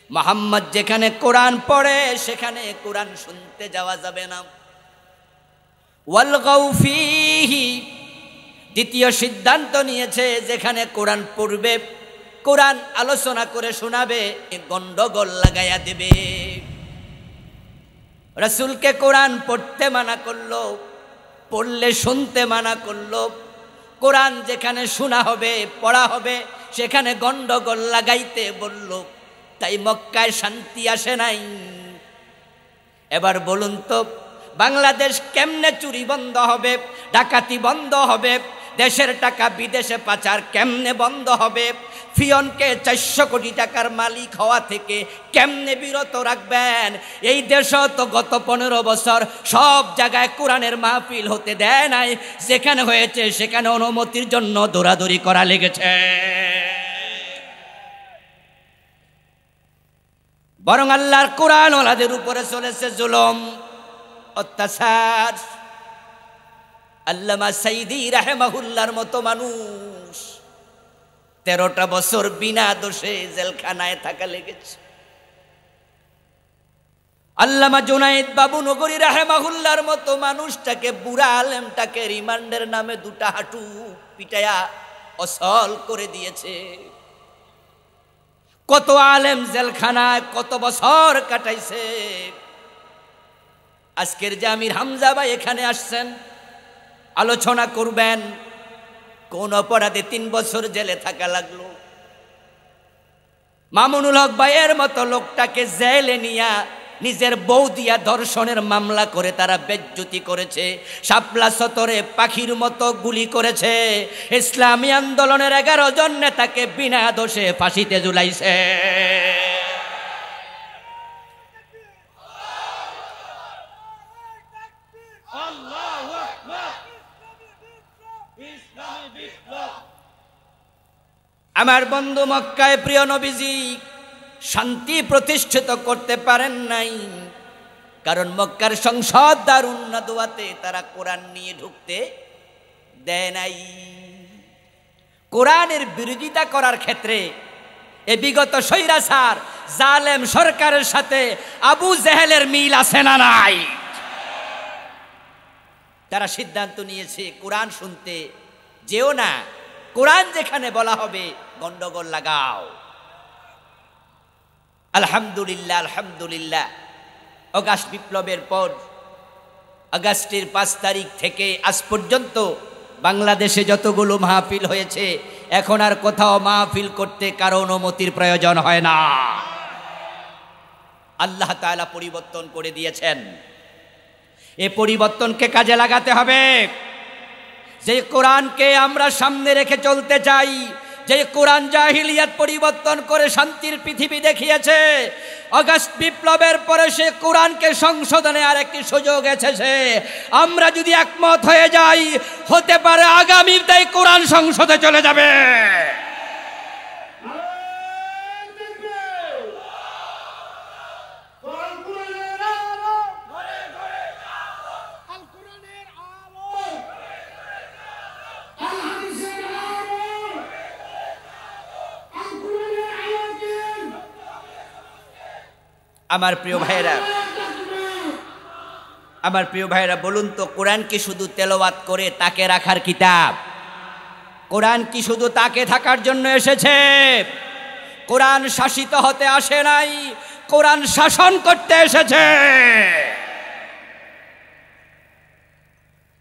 মুহাম্মদ যেখানে কোরআন পড়ে সেখানে কোরআন শুনতে যাওয়া যাবে না। ওয়ালগাউ ফীহি, দ্বিতীয় সিদ্ধান্ত নিয়েছে, যেখানে কোরআন পড়বে, কোরআন আলোচনা করে শোনাবে, গন্ডগোল লাগাইয়া দেবে। রাসূলকে কোরআন পড়তে মানা করলো, পড়লে শুনতে মানা করলো। কোরআন যেখানে শোনা হবে, পড়া হবে, সেখানে গন্ডগোল লাগাইতে বলল। তাই মক্কায় শান্তি আসে নাই। এবার বলুন তো, বাংলাদেশ কেমনে চুরি বন্ধ হবে, ডাকাতি বন্ধ হবে, দেশের টাকা বিদেশে পাচার কেমনে বন্ধ হবে, ফিয়নকে 400 কোটি টাকার মালিক হওয়া থেকে কেমনে বিরত রাখবেন? এই দেশও তো গত 15 বছর সব জায়গায় কোরআনের মাহফিল হতে দেয় নাই, যেখানে হয়েছে সেখানে অনুমতির জন্য দৌড়াদৌড়ি করা লেগেছে। বরং আল্লাহর কোরআন ওলাদের উপরে চলেছে জুলুম, অত্যাচার। আল্লামা সাইদি রাহিমাহুল্লাহর মতো মানুষ 13টা বছর বিনা দোষে জেলখানায় থাকা লেগেছে। আল্লামা জুনায়েদ বাবু নগরী রাহিমাহুল্লাহর মতো মানুষটাকে, বুড়া আলেমটাকে রিমান্ডের নামে 2টা হাঁটু পিটায়া অসল করে দিয়েছে। কত আলেম জেলখানায় কত বছর কাটাইছে। আজকের যে আমির হামজা ভাই এখানে আসছেন, আলোচনা করবেন, কোন অপরাধে 3 বছর জেলে থাকা লাগলো। মামুনুল হক ভাইয়ের মতো লোকটাকে জেলে নিয়া নিজের বউ দিয়া ধর্ষণের মামলা করে তারা বেজ্জতি করেছে, শাপলা চত্বরে পাখির মতো গুলি করেছে। ইসলামী আন্দোলনের 11 জন নেতাকে বিনা দোষে ফাঁসিতে ঝুলাইছে। আমার বন্ধু মক্কায় প্রিয় নবীজি শান্তি প্রতিষ্ঠিত করতে পারেন নাই, কারণ মক্কার সংসদ দারুন নাদওয়াতে তারা কোরআন নিয়ে ঢুকতে দেয় নাই। কোরআনের বিরোধিতা করার ক্ষেত্রে এ বিগত স্বৈরাচার জালেম সরকারের সাথে আবু জেহেলের মিল আছে না নাই? তারা সিদ্ধান্ত নিয়েছে কোরআন শুনতে যেও না, কোরআন যেখানে বলা হবে গন্ডগোল লাগাও। আলহামদুলিল্লাহ, আলহামদুলিল্লাহ, অগাস্ট বিপ্লবের পর আগস্টের 5 তারিখ থেকে আজ পর্যন্ত বাংলাদেশে যতগুলো মাহফিল হয়েছে, এখন আর কোথাও মাহফিল করতে কারো অনুমতির প্রয়োজন হয় না। আল্লাহ তাআলা পরিবর্তন করে দিয়েছেন। এই পরিবর্তনকে কাজে লাগাতে হবে। যে কোরআনকে আমরা সামনে রেখে চলতে চাই, যে কোরআন জাহিলিয়াত পরিবর্তন করে শান্তির পৃথিবী দেখিয়েছে, আগস্ট বিপ্লবের পরে সে কোরআনকে সংশোধনে আরেকটি সুযোগ এসেছে। আমরা যদি একমত হয়ে যাই, হতে পারে আগামীতে কোরআন সংসদে চলে যাবে। আমার প্রিয় ভাইরা বলুন তো, কোরআন কি শুধু তেলাওয়াত করে তাকে রাখার কিতাব? কোরআন কি শুধু তাকে থাকার জন্য এসেছে? কোরআন শাসিত হতে আসে নাই, কোরআন শাসন করতে এসেছে।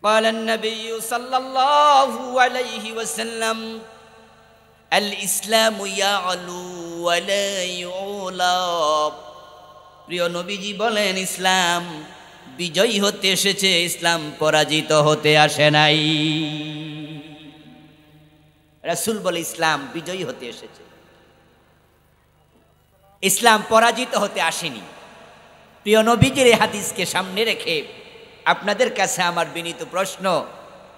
قال النبي صلى الله عليه وسلم الإسلام يعلو ولا يعلى। প্রিয় নবীজি বলেন, ইসলাম বিজয়ী হতে এসেছে, ইসলাম পরাজিত হতে আসে নাই। রাসূল বলে ইসলাম বিজয়ী হতে এসেছে, ইসলাম পরাজিত হতে আসেনি। প্রিয় নবীজির এই হাদিসকে সামনে রেখে আপনাদের কাছে আমার বিনীত প্রশ্ন,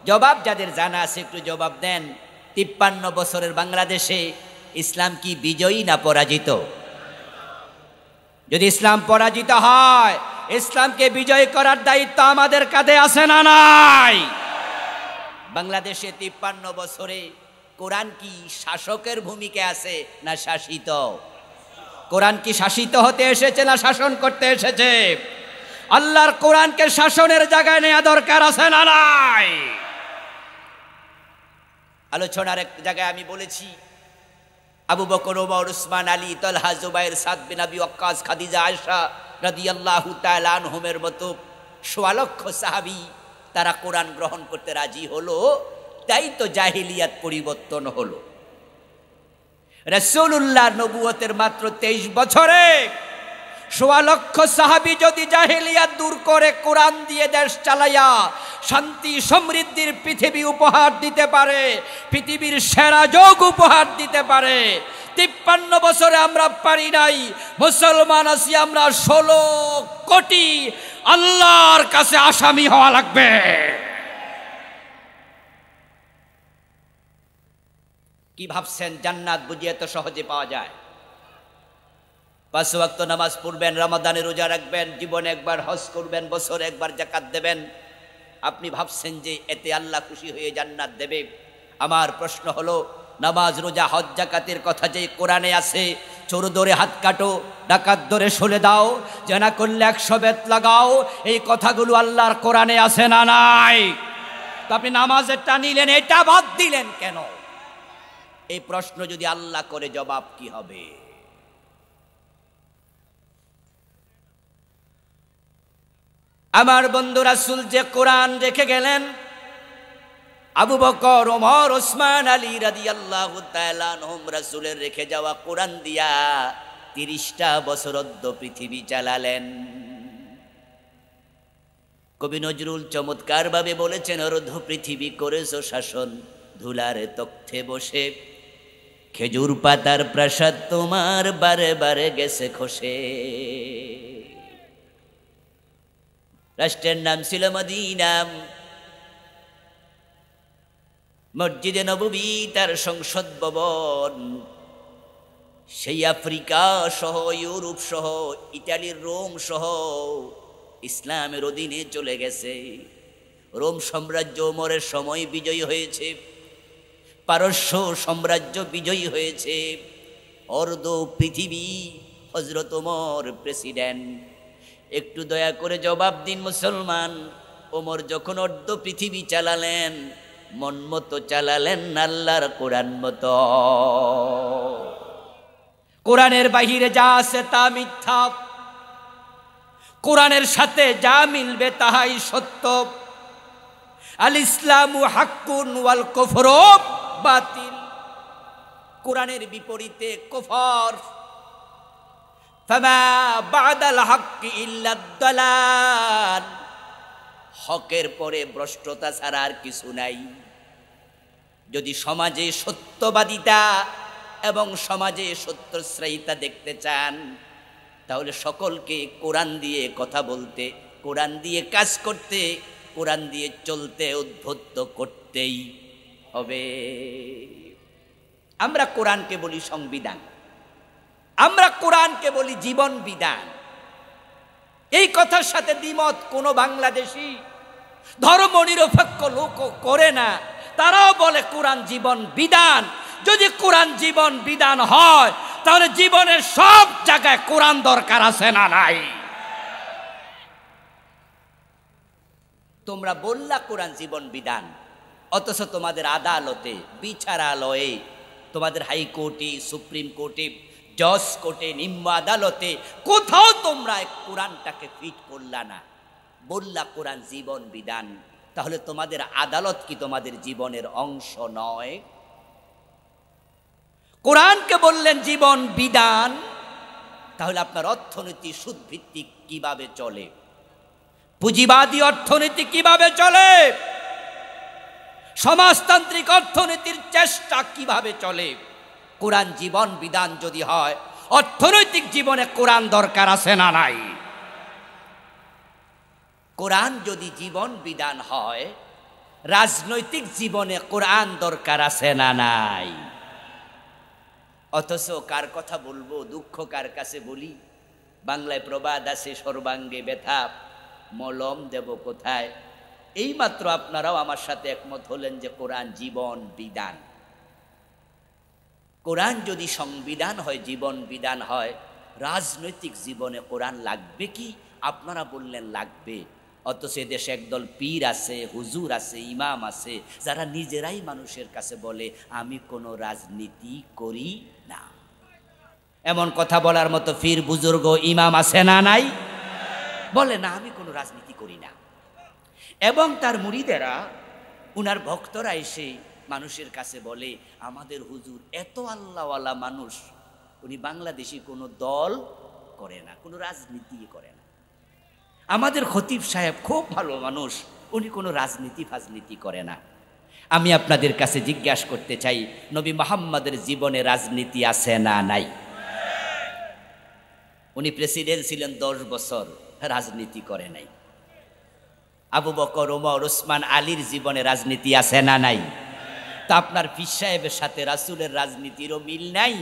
জবাব যাদের জানা আছে একটু জবাব দেন। 53 বছরের বাংলাদেশে ইসলাম কি বিজয়ী না পরাজিত? যদি ইসলাম পরাজিত হয়, ইসলামকে বিজয় করার দায়িত্ব আমাদের কাঁধে আছে না নাই? বাংলাদেশে 53 বছরে কোরআন কি শাসকের ভূমিকা আছে না শাসিত? কোরআন কি শাসিত হতে এসেছে না শাসন করতে এসেছে? আল্লাহর কোরআনকে শাসনের জায়গায় নেওয়া দরকার আছে না নাই? আলোচনার এক জায়গায় আমি বলেছি, আবু বকর, ওমর, উসমান, আলী, তালহা, জুবাইর, সাদ বিন আবি ওয়াক্কাস, খাদিজা, আয়েশা রাদিয়াল্লাহু তাআলা আনহুমের মতো ১৬ লক্ষ সাহাবী তারা কোরআন গ্রহণ করতে রাজি হলো, তাই তো জাহিলিয়াত পরিবর্তন হলো। রাসূলুল্লাহর নবুয়তের মাত্র 23 বছরে ১৬ লক্ষ সাহাবী যদি জাহিলিয়াত দূর করে কোরআন দিয়ে দেশ চালাইয়া শান্তি সমৃদ্ধির পৃথিবী উপহার দিতে পারে, পৃথিবীর সেরা যোগ উপহার দিতে পারে, 53 বছরে আমরা পারি নাই। মুসলমান আছি আমরা 16 কোটি, আল্লাহর কাছে আসামি হওয়া লাগবে। কি ভাবছেন জান্নাত বুঝি এত সহজে পাওয়া যায়? 5 ওয়াক্ত নামাজ পড়বেন, রমাদানে রোজা রাখবেন, জীবনে একবার হজ করবেন, বছরে একবার যাকাত দেবেন, আপনি ভাবছেন যে এতে আল্লাহ খুশি হয়ে জান্নাত দেবে? আমার প্রশ্ন হলো, নামাজ রোজা হজ যাকাতের কথা যে কোরআনে আছে, চোর ধরে হাত কাটো, ডাকাত ধরে সলে দাও, জেনা করলে 100 বেত লাগাও, এই কথাগুলো আল্লাহর কোরআনে আছে না নাই? তো আপনি নামাজেরটা নিলেন, এটা বাদ দিলেন কেন? এই প্রশ্ন যদি আল্লাহ করে, জবাব কি হবে? আমার বন্ধু রাসূল যে কোরআন রেখে গেলেন, আবু বকর, ওমর, ওসমান, আলী রাদিয়াল্লাহু তাআলা আনহুম রাসূলের রেখে যাওয়া কোরআন দিয়া 30টা বছর অদ্য পৃথিবী চালালেন। কবি নজরুল চমৎকার ভাবে বলেছেন, অর্ধ পৃথিবী করেছো শাসন, ধুলার তখ্তে বসে, খেজুর পাতার প্রাসাদ তোমার বারে বারে গেছে খসে। রাষ্ট্রের নাম ছিল মদিনা, মসজিদে নববী তার সংসদ ভবন, সেই আফ্রিকা সহ, ইউরোপ সহ, ইটালির রোম সহ ইসলামের অধীনে চলে গেছে। রোম সাম্রাজ্য ওমরের সময় বিজয়ী হয়েছে, পারস্য সাম্রাজ্য বিজয়ী হয়েছে, অর্ধ পৃথিবী হযরত ওমর প্রেসিডেন্ট। একটু দয়া করে জবাব দিন মুসলমান, ওমর যখন অর্ধ পৃথিবী চালালেন, মন মতো চালালেন না আল্লাহর কোরআন মতো? কোরআনের বাহিরে যা আছে তা মিথ্যা, কোরআনের সাথে যা মিলবে তাহাই সত্য। আল ইসলামু হাক্কুন ওয়াল কুফরু বাতিল। কোরআনের বিপরীতে কুফর। ফামা বাদাল হাক্কি ইল্লা দালাল। হকের পরে ভ্রষ্টতা ছাড়া আর কিছু নাই। যদি সমাজে সত্যবাদিতা এবং সমাজে সত্যশ্রয়িতা দেখতে চান, তাহলে সকলকে কোরআন দিয়ে কথা বলতে, কোরআন দিয়ে কাজ করতে, কোরআন দিয়ে চলতে উদ্বুদ্ধ করতেই হবে। আমরা কোরআনকে বলি সংবিধান, আমরা কোরআনকে বলি জীবন বিধান। এই কথার সাথে দ্বিমত কোনো বাংলাদেশি ধর্মনিরপেক্ষ লোক করে না। তারাও বলে কোরআন জীবন বিধান। যদি কোরআন জীবন বিধান হয়, তাহলে জীবনের সব জায়গায় কোরআন দরকার আছে না নাই? তোমরা বললা কোরআন জীবন বিধান, অথচ তোমাদের আদালতে, বিচারালয়ে, তোমাদের হাইকোর্টে, সুপ্রিম কোর্টে, জজ কোর্টে, নিম্ন আদালতে কোথাও তোমরা কোরআনটাকে ফিট করলা না। বললা কোরআন জীবন বিধান, তাহলে তোমাদের আদালত কি তোমাদের জীবনের অংশ নয়? কোরআনকে বললেন জীবন বিধান, তাহলে আপনার অর্থনীতি সুদভিত্তিক কিভাবে চলে? পুঁজিবাদী অর্থনীতি কিভাবে চলে? সমাজতান্ত্রিক অর্থনীতির চেষ্টা কিভাবে চলে? কোরআন জীবন বিধান যদি হয়, অর্থনৈতিক জীবনে কোরআন দরকার আছে না নাই? কোরআন যদি জীবন বিধান হয়, রাজনৈতিক জীবনে কোরআন দরকার আছে না নাই? অথচ কার কথা বলবো, দুঃখ কার কাছে বলি? বাংলায় প্রবাদ আছে, সর্বাঙ্গে ব্যথা মলম দেব কোথায়? এইমাত্র আপনারাও আমার সাথে একমত হলেন যে কোরআন জীবন বিধান। কোরআন যদি সংবিধান হয়, জীবন বিধান হয়, রাজনৈতিক জীবনে কোরআন লাগবে কি? আপনারা বললেন লাগবে। অথচ দেশে একদল পীর আছে, হুজুর আছে, ইমাম আছে, যারা নিজেরাই মানুষের কাছে বলে আমি কোনো রাজনীতি করি না। এমন কথা বলার মতো পীর, বুজুর্গ, ইমাম আছে না নাই? বলে না আমি কোনো রাজনীতি করি না। এবং তার মুরিদেরা, উনার ভক্তরা এসে মানুষের কাছে বলে আমাদের হুজুর এত আল্লাহওয়ালা মানুষ, উনি বাংলাদেশি কোনো দল করে না, কোনো রাজনীতি করে না। আমাদের খতিব সাহেব খুব ভালো মানুষ, উনি কোনো রাজনীতি ফাজনীতি করে না। আমি আপনাদের কাছে জিজ্ঞাসা করতে চাই, নবী মুহাম্মদের জীবনে রাজনীতি আছে না নাই? উনি প্রেসিডেন্ট ছিলেন 10 বছর, রাজনীতি করে নাই। আবু বকর, ওমর, ওসমান, আলীর জীবনে রাজনীতি আছে না নাই? তা আপনার পীর সাহেবের সাথে রাসূলের রাজনীতিরও মিল নাই।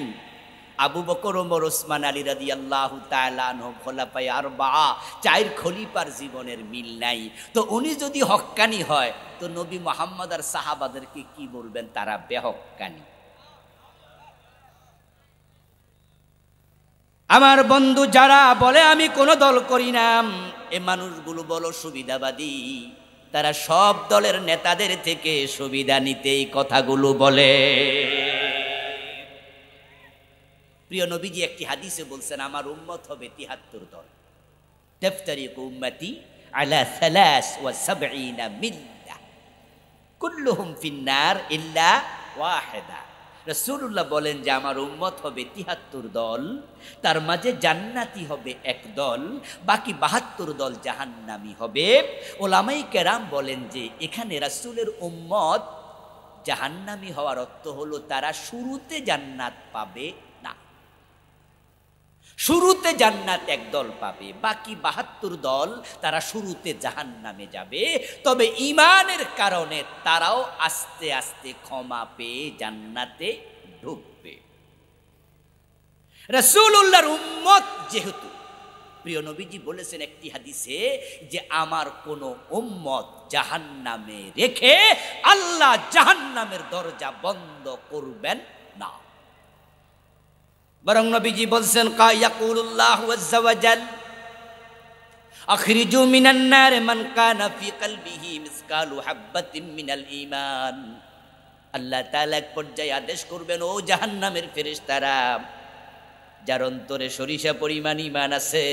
আবু বকর, ওমর, ওসমান, আলী রাদিয়াল্লাহু তাআলা আনহুম খোলাফায়ে আরবাআ, 4 খলিফার জীবনের মিল নাই। তো উনি যদি হক্কানি হয়, তো নবী মুহাম্মদ আর সাহাবাদেরকে কি বলবেন? তারা বেহক্কানি। আমার বন্ধু যারা বলে আমি কোনো দল করি না, এ মানুষগুলো বলো সুবিধাবাদী। তারা সব দলের নেতাদের থেকে সুবিধা নিতেই কথাগুলো বলে। প্রিয় নবীজি একটি হাদিসে বলছেন আমার উম্মত হবে 73 দল। তাফতারিকু উম্মতি আলা 73 মিল্লাহ। কুল্লুহুম ফিন্নার ইল্লা ওয়াহিদা। রাসূলুল্লাহ বলেন যে আমার উম্মত হবে ৭৩ দল, তার মাঝে জান্নাতি হবে এক দল, বাকি ৭২ দল জাহান্নামী হবে। ওলামায়ে কেরাম বলেন যে এখানে রাসূলের উম্মত জাহান্নামী হওয়ার অর্থ হলো তারা শুরুতে জান্নাত পাবে না। শুরুতে জান্নাত একদল পাবে, বাকি ৭২ দল তারা শুরুতে জাহান্নামে যাবে। তবে ঈমানের কারণে তারাও আস্তে আস্তে ক্ষমা পেয়ে জান্নাতে ঢুকবে। রাসূলুল্লাহর উম্মত যেহেতু, প্রিয় নবীজি বলেছেন একটি হাদিসে যে আমার কোন উম্মত জাহান্নামে রেখে আল্লাহ জাহান্নামের দরজা বন্ধ করবেন না। বরং নবীজি বলছেন ইয়াকুলুল্লাহু আযজা ওয়া জাল আখরিজু মিনান নার মান কানা ফি কলবিহি মিসকালু হাববাতিন মিনাল ঈমান। আল্লাহ তাআলা এক পর্যায়ে আদেশ করবেন, ও জাহান্নামের ফেরেশতারা, যার অন্তরে সরিষা পরিমাণ ঈমান আছে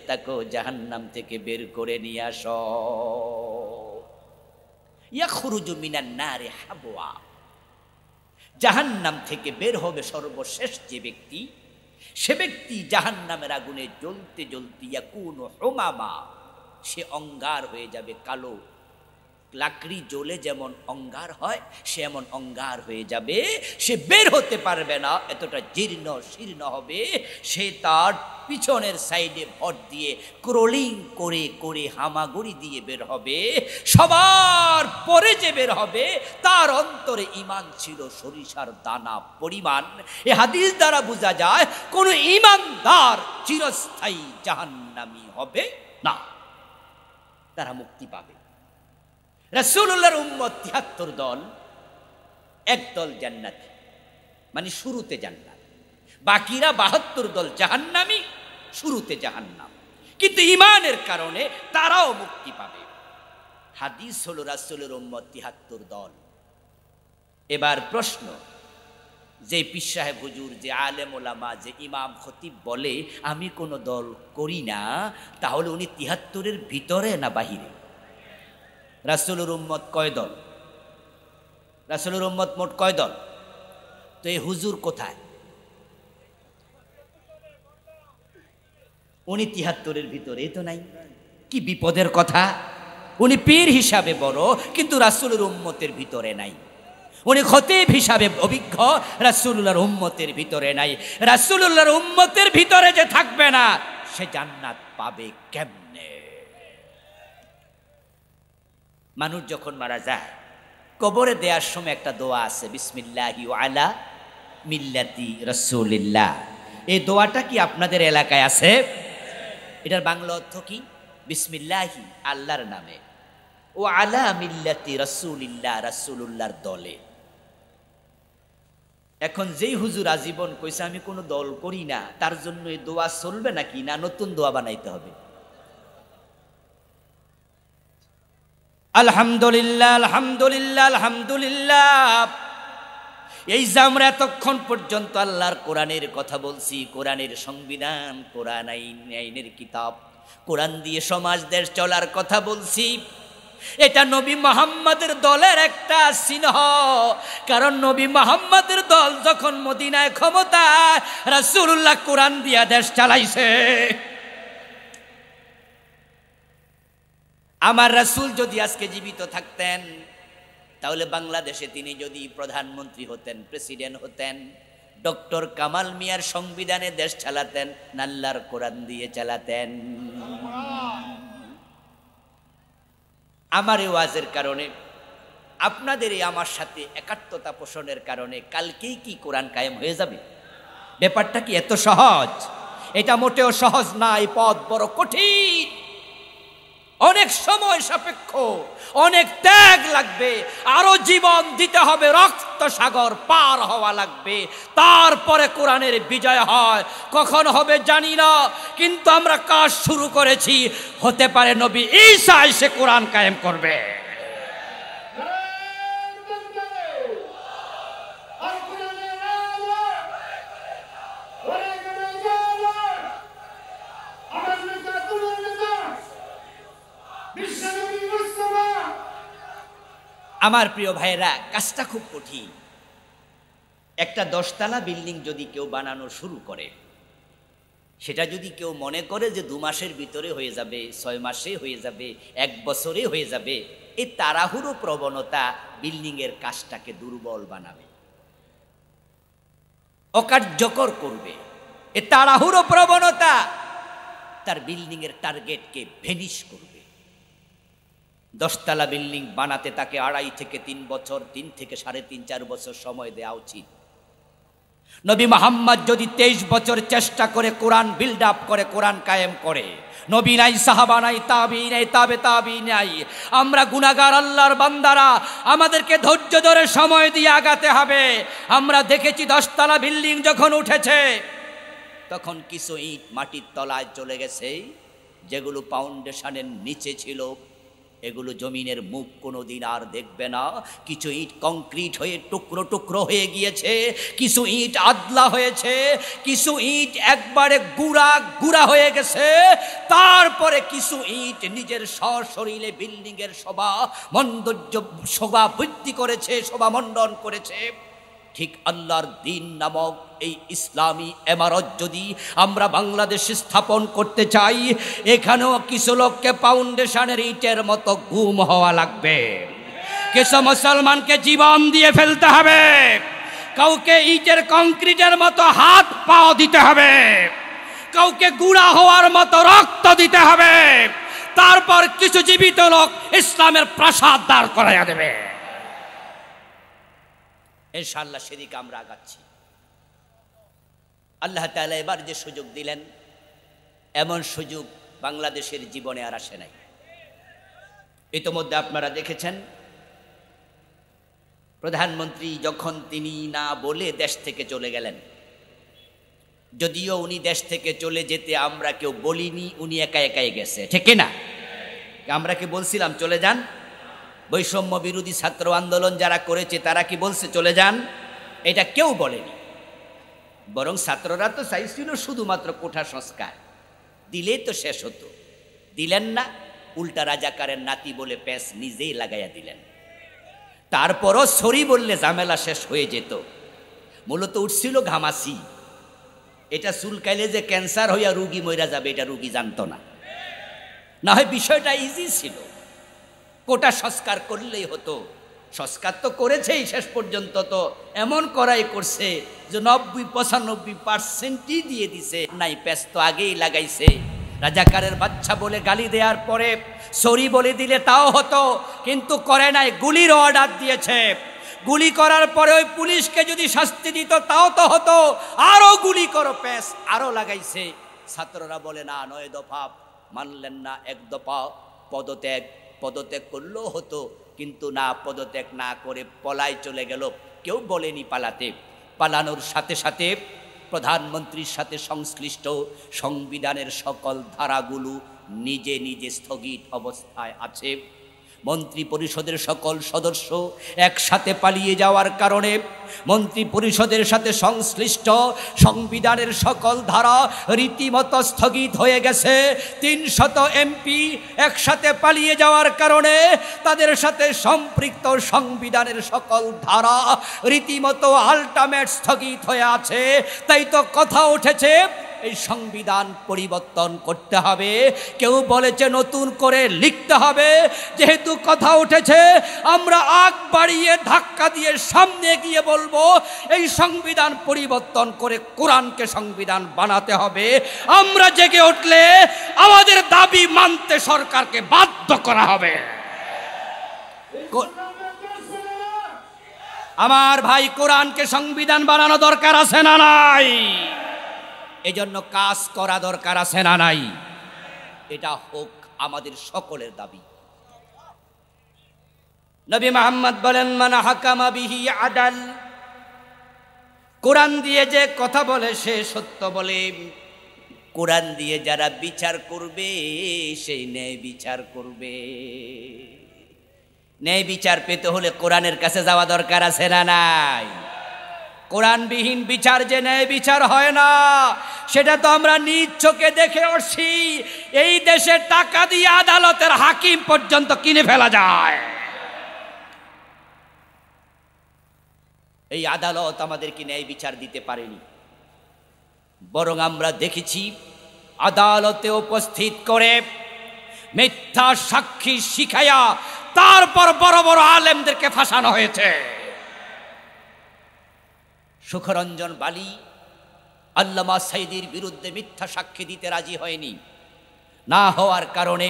তাকে জাহান্নাম থেকে বের করে নিয়ে আসো। ইয়াখরুজু মিনান নারে হাবওয়া, জাহান্নাম থেকে বের হবে সর্বশেষ যে ব্যক্তি, সে ব্যক্তি জাহান্নামের আগুনে জ্বলতে জ্বলতে ইয়াকুনু হুমামা, সে অঙ্গার হয়ে যাবে, কালো লাকড়ি জ্বলে যেমন অঙ্গার হয় সে এমন অঙ্গার হয়ে যাবে। সে বের হতে পারবে না, এতটা জীর্ণ শীর্ণ হবে। সে তার পিছনের সাইডে ভর দিয়ে ক্রোলিং করে করে হামাগুড়ি দিয়ে বের হবে। সবার পরে যে বের হবে তার অন্তরে ঈমান ছিল সরিষার দানা পরিমাণ। এ হাদিস দ্বারা বোঝা যায় কোন ঈমানদার চিরস্থায়ী জাহান্নামী হবে না, তারা মুক্তি পাবে। রাসূলুল্লাহর উম্মত ৭৩ দল, এক দল জান্নাতি, মানে শুরুতে জান্নাত, বাকিরা ৭২ দল জাহান্নামী, শুরুতে জাহান্নাম, কিন্তু ঈমানের কারণে তারাও মুক্তি পাবে। হাদিস হলো রাসূলের উম্মত ৭৩ দল। এবার প্রশ্ন, যে পীর সাহেব হুজুর, যে আলেম ওলামা, যে ইমাম খতিব বলে আমি কোনো দল করি না, তাহলে উনি ৭৩-এর ভিতরে না বাহিরে? রাসূলের উম্মত কয় দল? রাসূলের উম্মত মোট কয় দল? তো এই হুজুর কোথায়? উনি ৭৩-এর ভিতরে তো নাই। কি বিপদের কথা! উনি পীর হিসাবে বড়, কিন্তু রাসূলের উম্মতের ভিতরে নাই। উনি খতিব হিসাবে অভিজ্ঞ, রাসূলুল্লাহর উম্মতের ভিতরে নাই। রাসূলুল্লাহর উম্মতের ভিতরে যে থাকবে না, সে জান্নাত পাবে কেমনে? মানুষ যখন মারা যায়, কবরে দেওয়ার সময় একটা দোয়া আছে, বিসমিল্লাহি ওয়া আলা মিল্লাতি রাসূলিল্লাহ। এই দোয়াটা কি আপনাদের এলাকায় আছে? এটার বাংলা অর্থ কি? বিসমিল্লাহি, আল্লাহর নামে, ও আলা মিল্লাতি রাসূলিল্লাহ, রাসূলুল্লাহর দলে। এখন যেই হুজুর আজীবন কইছে আমি কোনো দল করি না, তার জন্য এই দোয়া চলবে নাকি, না নতুন দোয়া বানাইতে হবে? আলহামদুলিল্লাহ, আলহামদুলিল্লাহ, আলহামদুলিল্লাহ। এই যে আমরা এতক্ষণ পর্যন্ত আল্লাহর কোরআনের কথা বলছি, কোরআনের সংবিধান, কোরআন আইনের কিতাব, কোরআন দিয়ে সমাজ দেশ চলার কথা বলছি, এটা নবী মুহাম্মদের দলের একটা চিহ্ন। কারণ নবী মুহাম্মদের দল যখন মদিনায় ক্ষমতায়, রাসূলুল্লাহ কোরআন দিয়া দেশ চালাইছে। আমার রাসূল যদি আজকে জীবিত থাকতেন, তাহলে বাংলাদেশে তিনি যদি প্রধানমন্ত্রী হতেন, প্রেসিডেন্ট হতেন, ডক্টর কামাল মিয়ার সংবিধানে দেশ চালাতেন না আল্লাহর কোরআন দিয়ে চালাতেন? আমার এই ওয়াজের কারণে, আপনাদের এই আমার সাথে একাত্মতা পোষণের কারণে কালকেই কি কোরআন কায়েম হয়ে যাবে? ব্যাপারটা কি এত সহজ? এটা মোটেও সহজ না। এই পথ বড় কঠিন, অনেক সময় সাপেক্ষ, অনেক ত্যাগ লাগবে, আরো জীবন দিতে হবে, রক্ত সাগর পার হওয়া লাগবে, তারপরে কোরআনের বিজয় হয়। কখন হবে জানি না, কিন্তু আমরা কাজ শুরু করেছি। হতে পারে নবী ঈসা এসে কোরআন কায়েম করবে। আমার প্রিয় ভাইয়েরা, কাজটা খুব কঠিন। একটা 10 তলা বিল্ডিং যদি কেউ বানানো শুরু করে, সেটা যদি কেউ মনে করে যে 2 মাসের ভিতরে হয়ে যাবে, 6 মাসে হয়ে যাবে, 1 বছরে হয়ে যাবে, এই তাড়াহুড়ো প্রবণতা বিল্ডিংয়ের কাজটাকে দুর্বল বানাবে, অকার্যকর করবে। এই তাড়াহুড়ো প্রবণতা তার বিল্ডিংয়ের টার্গেটকে ভেনিশ করবে। 10 তলা বিল্ডিং বানাতে তাকে 2.5 থেকে 3 বছর, 3 থেকে 3.5 4 বছর সময় দেওয়া উচিত। নবী মুহাম্মদ যদি 23 বছর চেষ্টা করে কোরআন বিল্ড আপ করে, কোরআন কায়েম করে, নবী নাই, সাহাবা নাই, তাবিঈ নাই, তাবে তাবিঈ নাই, আমরা গুনাহগার আল্লাহর বান্দারা, আমাদেরকে ধৈর্য ধরে সময় দিয়ে আগাতে হবে। আমরা দেখেছি 10 তলা বিল্ডিং যখন উঠেছে তখন কিছু ইট মাটির তলায় চলে গেছে, যেগুলো ফাউন্ডেশনের নিচে ছিল, এগুলো জমিনের মুখ কোনোদিন আর দেখবে না। কিছু ইট কংক্রিট হয়ে টুকরো টুকরো হয়ে গিয়েছে, কিছু ইট আদলা হয়েছে, কিছু ইট একবারে গুড়া গুড়া হয়ে গেছে। তারপরে কিছু ইট নিজের সশরীরে বিল্ডিংয়ের শোভা বৃদ্ধি করেছে, শোভা মণ্ডন করেছে। ঠিক আল্লাহর দ্বীন নামক এই ইসলামী ইমারত যদি আমরা বাংলাদেশে স্থাপন করতে চাই, এখানেও কিছু লোককে ফাউন্ডেশনের ইটের মতো গুম হওয়া লাগবে। কিছু মুসলমানকে জীবন দিয়ে ফেলতে হবে, কাউকে ইটের কংক্রিটের মতো হাত পাও দিতে হবে, কাউকে গুঁড়া হওয়ার মতো রক্ত দিতে হবে। তারপর কিছু জীবিত লোক ইসলামের প্রাসাদ দাঁড় করাইয়া দেবে। ইনশাআল্লাহ সেদিকে আমরা আগাচ্ছি। আল্লাহ তাআলা এবার যে সুযোগ দিলেন, এমন সুযোগ বাংলাদেশের জীবনে আর আসে নাই। ইতোমধ্যে আপনারা দেখেছেন প্রধানমন্ত্রী যখন তিনি না বলে দেশ থেকে চলে গেলেন, যদিও উনি দেশ থেকে চলে যেতে আমরা কেউ বলিনি, উনি একা একাই গেছে, ঠিক না? আমরা কি বলছিলাম চলে যান? বৈষম্য বিরোধী ছাত্র আন্দোলন যারা করেছে তারা কি বলছে চলে যান? এটা কেউ বলেনি। বরং ছাত্ররা তো চাইছিল শুধুমাত্র কোঠা সংস্কার দিলেই তো শেষ হতো, দিলেন না, উল্টা রাজাকারের নাতি বলে প্যাঁচ নিজেই লাগাইয়া দিলেন। তারপরও সরি বললে ঝামেলা শেষ হয়ে যেত। মূলত উঠছিল ঘামাসি, এটা চুলকাইলে যে ক্যান্সার হইয়া রুগী মইরা যাবে এটা রুগী জানতো না। না হয় বিষয়টা ইজি ছিল, কোটা সংস্কার করলেই হতো। সংস্কার তো করেছেই, শেষ পর্যন্ত তো এমন করাই করছে যে 90-95% দিয়ে দিছে। নাই, প্যাঁচ তো আগেই লাগাইছে। রাজাকারের বাচ্চা বলে গালি দেওয়ার পরে সরি বলে দিলে তাও হতো, কিন্তু করে নাই, গুলির অর্ডার দিয়েছে। গুলি করার পরে ওই পুলিশকে যদি শাস্তি দিত তাও তো হতো, আরো গুলি করো, প্যাঁচ আরো লাগাইছে। ছাত্ররা বলে না, 9 দফা মানলেন না, 1 দফা পদত্যাগ করলেও হতো, কিন্তু না, পদত্যাগ না করে পলাই চলে গেল। কেউ বলেনি পালাতে। পালানোর সাথে সাথে প্রধানমন্ত্রীর সাথে সংশ্লিষ্ট সংবিধানের সকল ধারাগুলো নিজে নিজে স্থগিত অবস্থায় আছে। মন্ত্রী পরিষদের সকল সদস্য একসাথে পালিয়ে যাওয়ার কারণে মন্ত্রী পরিষদের সাথে সংশ্লিষ্ট সংবিধানের সকল ধারা রীতিমতো স্থগিত হয়ে গেছে। 300 এমপি একসাথে পালিয়ে যাওয়ার কারণে তাদের সাথে সম্পৃক্ত সংবিধানের সকল ধারা রীতিমতো আল্টিমেট স্থগিত হয়ে আছে। তাই তো কথা উঠেছে এই সংবিধান পরিবর্তন করতে হবে, কেউ বলেছে নতুন করে লিখতে হবে। যেহেতু কথা উঠেছে, আমরা আগ বাড়িয়ে ধাক্কা দিয়ে সামনে গিয়ে বলবো এই সংবিধান পরিবর্তন করে কোরআনকে সংবিধান বানাতে হবে। আমরা জেগে উঠলে আমাদের দাবি মানতে সরকারকে বাধ্য করা হবে। আমার ভাই, কোরআনকে সংবিধান বানানো দরকার আছে না নাই? এজন্য কাজ করা দরকার আছে না নাই? এটা হোক আমাদের সকলের দাবি। নবী মুহাম্মদ বলেন, মান হাকামা বিহি আদাল। কোরআন দিয়ে যে কথা বলে সে সত্য বলে। কোরআন দিয়ে যারা বিচার করবে সেই ন্যায় বিচার করবে। ন্যায় বিচার পেতে হলে কোরআনের কাছে যাওয়া দরকার আছে না নাই? কোরআনবিহীন বিচার যে ন্যায় বিচার হয় না, সেটা তো আমরা নিজ চোখে দেখে আসছি। এই দেশে টাকা দিয়ে আদালতের হাকিম পর্যন্ত কিনে ফেলা যায়। এই আদালত আমাদেরকে ন্যায় বিচার দিতে পারেনি, বরং আমরা দেখেছি আদালতে উপস্থিত করে মিথ্যা সাক্ষী শিখাইয়া তারপর বড় বড় আলেমদেরকে ফাঁসানো হয়েছে। সুখরঞ্জন বালি আল্লামা সাইদির বিরুদ্ধে মিথ্যা সাক্ষী দিতে রাজি হয়নি, না হওয়ার কারণে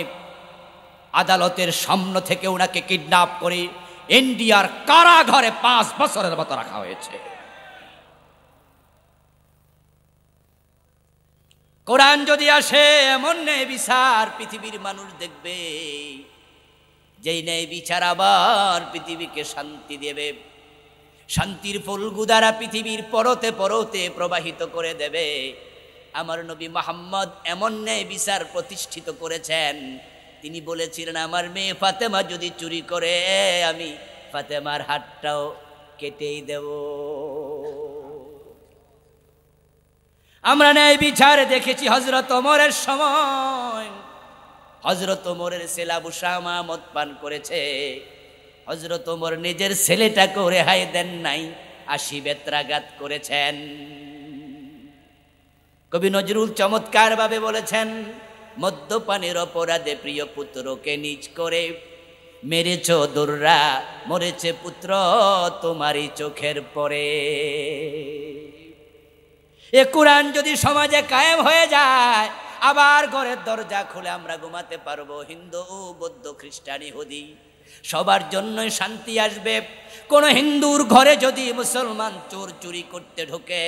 আদালতের সামনে থেকে ওনাকে কিডন্যাপ করে ইন্ডিয়ার কারাগারে 5 বছরের মতো রাখা হয়েছে। কোরআন যদি আসে, এমন ন্যায় বিচার পৃথিবীর মানুষ দেখবে, যেই ন্যায় বিচার আবার পৃথিবীকে শান্তি দেবে, শান্তির ফুলগুদারা পৃথিবীর পরতে পরতে প্রবাহিত করে দেবে। আমার নবী মুহাম্মদ এমন ন্যায় বিচার প্রতিষ্ঠিত করেছেন, তিনি বলেছিলেন আমার মেয়ে ফাতেমা যদি চুরি করে আমি ফাতেমার হাতটাও কেটেই দেব। আমরা ন্যায় বিচার দেখেছি হযরত ওমরের সময়। হযরত ওমরের ছেলে আবু শামা মদ পান করেছে, হযরত ওমর নিজের ছেলেটাকে রেহাই দেন নাই, 80 বেত্রাঘাত করেছেন। কবি নজরুল চমৎকার ভাবে বলেছেন, মদ্যপানের অপরাধে প্রিয় পুত্রকে নিজ করে মেরেছ দুররা, মরেছে পুত্র তোমারই চোখের পরে। এ কোরআন যদি সমাজে কায়েম হয়ে যায়, আবার ঘরের দরজা খুলে আমরা ঘুমাতে পারবো। হিন্দু, বৌদ্ধ, খ্রিস্টান, ইহুদি সবার জন্যই শান্তি আসবে। কোন হিন্দুর ঘরে যদি মুসলমান চোর চুরি করতে ঢোকে,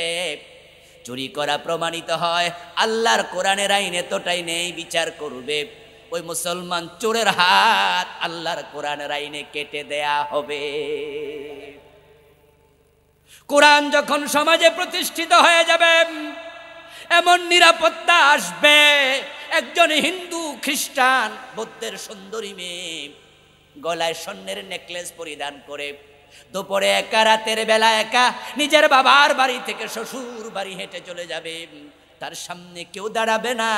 চুরি করা প্রমাণিত হয়, আল্লাহর কোরআনের আইন এতটাই নেই বিচার করবে, ওই মুসলমান চোরের হাত আল্লাহর কোরআনের আইনে কেটে দেয়া হবে। কোরআন যখন সমাজে প্রতিষ্ঠিত হয়ে যাবে, এমন নিরাপত্তা আসবে, একজন হিন্দু, খ্রিস্টান, বৌদ্ধের সুন্দরী মেয়ে গলায় স্বর্ণের নেকলেস পরিধান করে দুপুরে একা, রাতের বেলা একা নিজের বাবার বাড়ি থেকে শ্বশুর বাড়ি হেঁটে চলে যাবে, তার সামনে কেউ দাঁড়াবে না।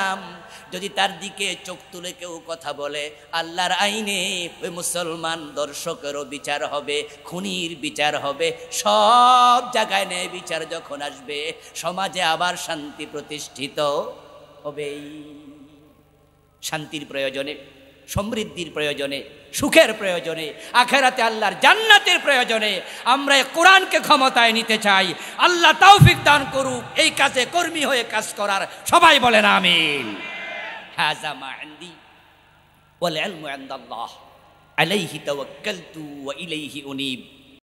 যদি তার দিকে চোখ তুলে কেউ কথা বলে, আল্লাহর আইনে ওই মুসলমান দর্শকেরও বিচার হবে, খুনির বিচার হবে, সব জায়গায় ন্যায় বিচার যখন আসবে, সমাজে আবার শান্তি প্রতিষ্ঠিত হবেই। শান্তির প্রয়োজনে, সমৃদ্ধির প্রয়োজনে, সুখের প্রয়োজনে, আখেরাতে আল্লাহর জান্নাতের প্রয়োজনে আমরা কোরআনকে ক্ষমতায় নিতে চাই। আল্লাহ তৌফিক দান করুক এই কাজে কর্মী হয়ে কাজ করার। সবাই বলেন আমিন। হাযা মা ইনদি ওয়াল ইলমু ইনদাল্লাহ আলাইহি তাওয়াক্কালতু ওয়া ইলাইহি উনীব।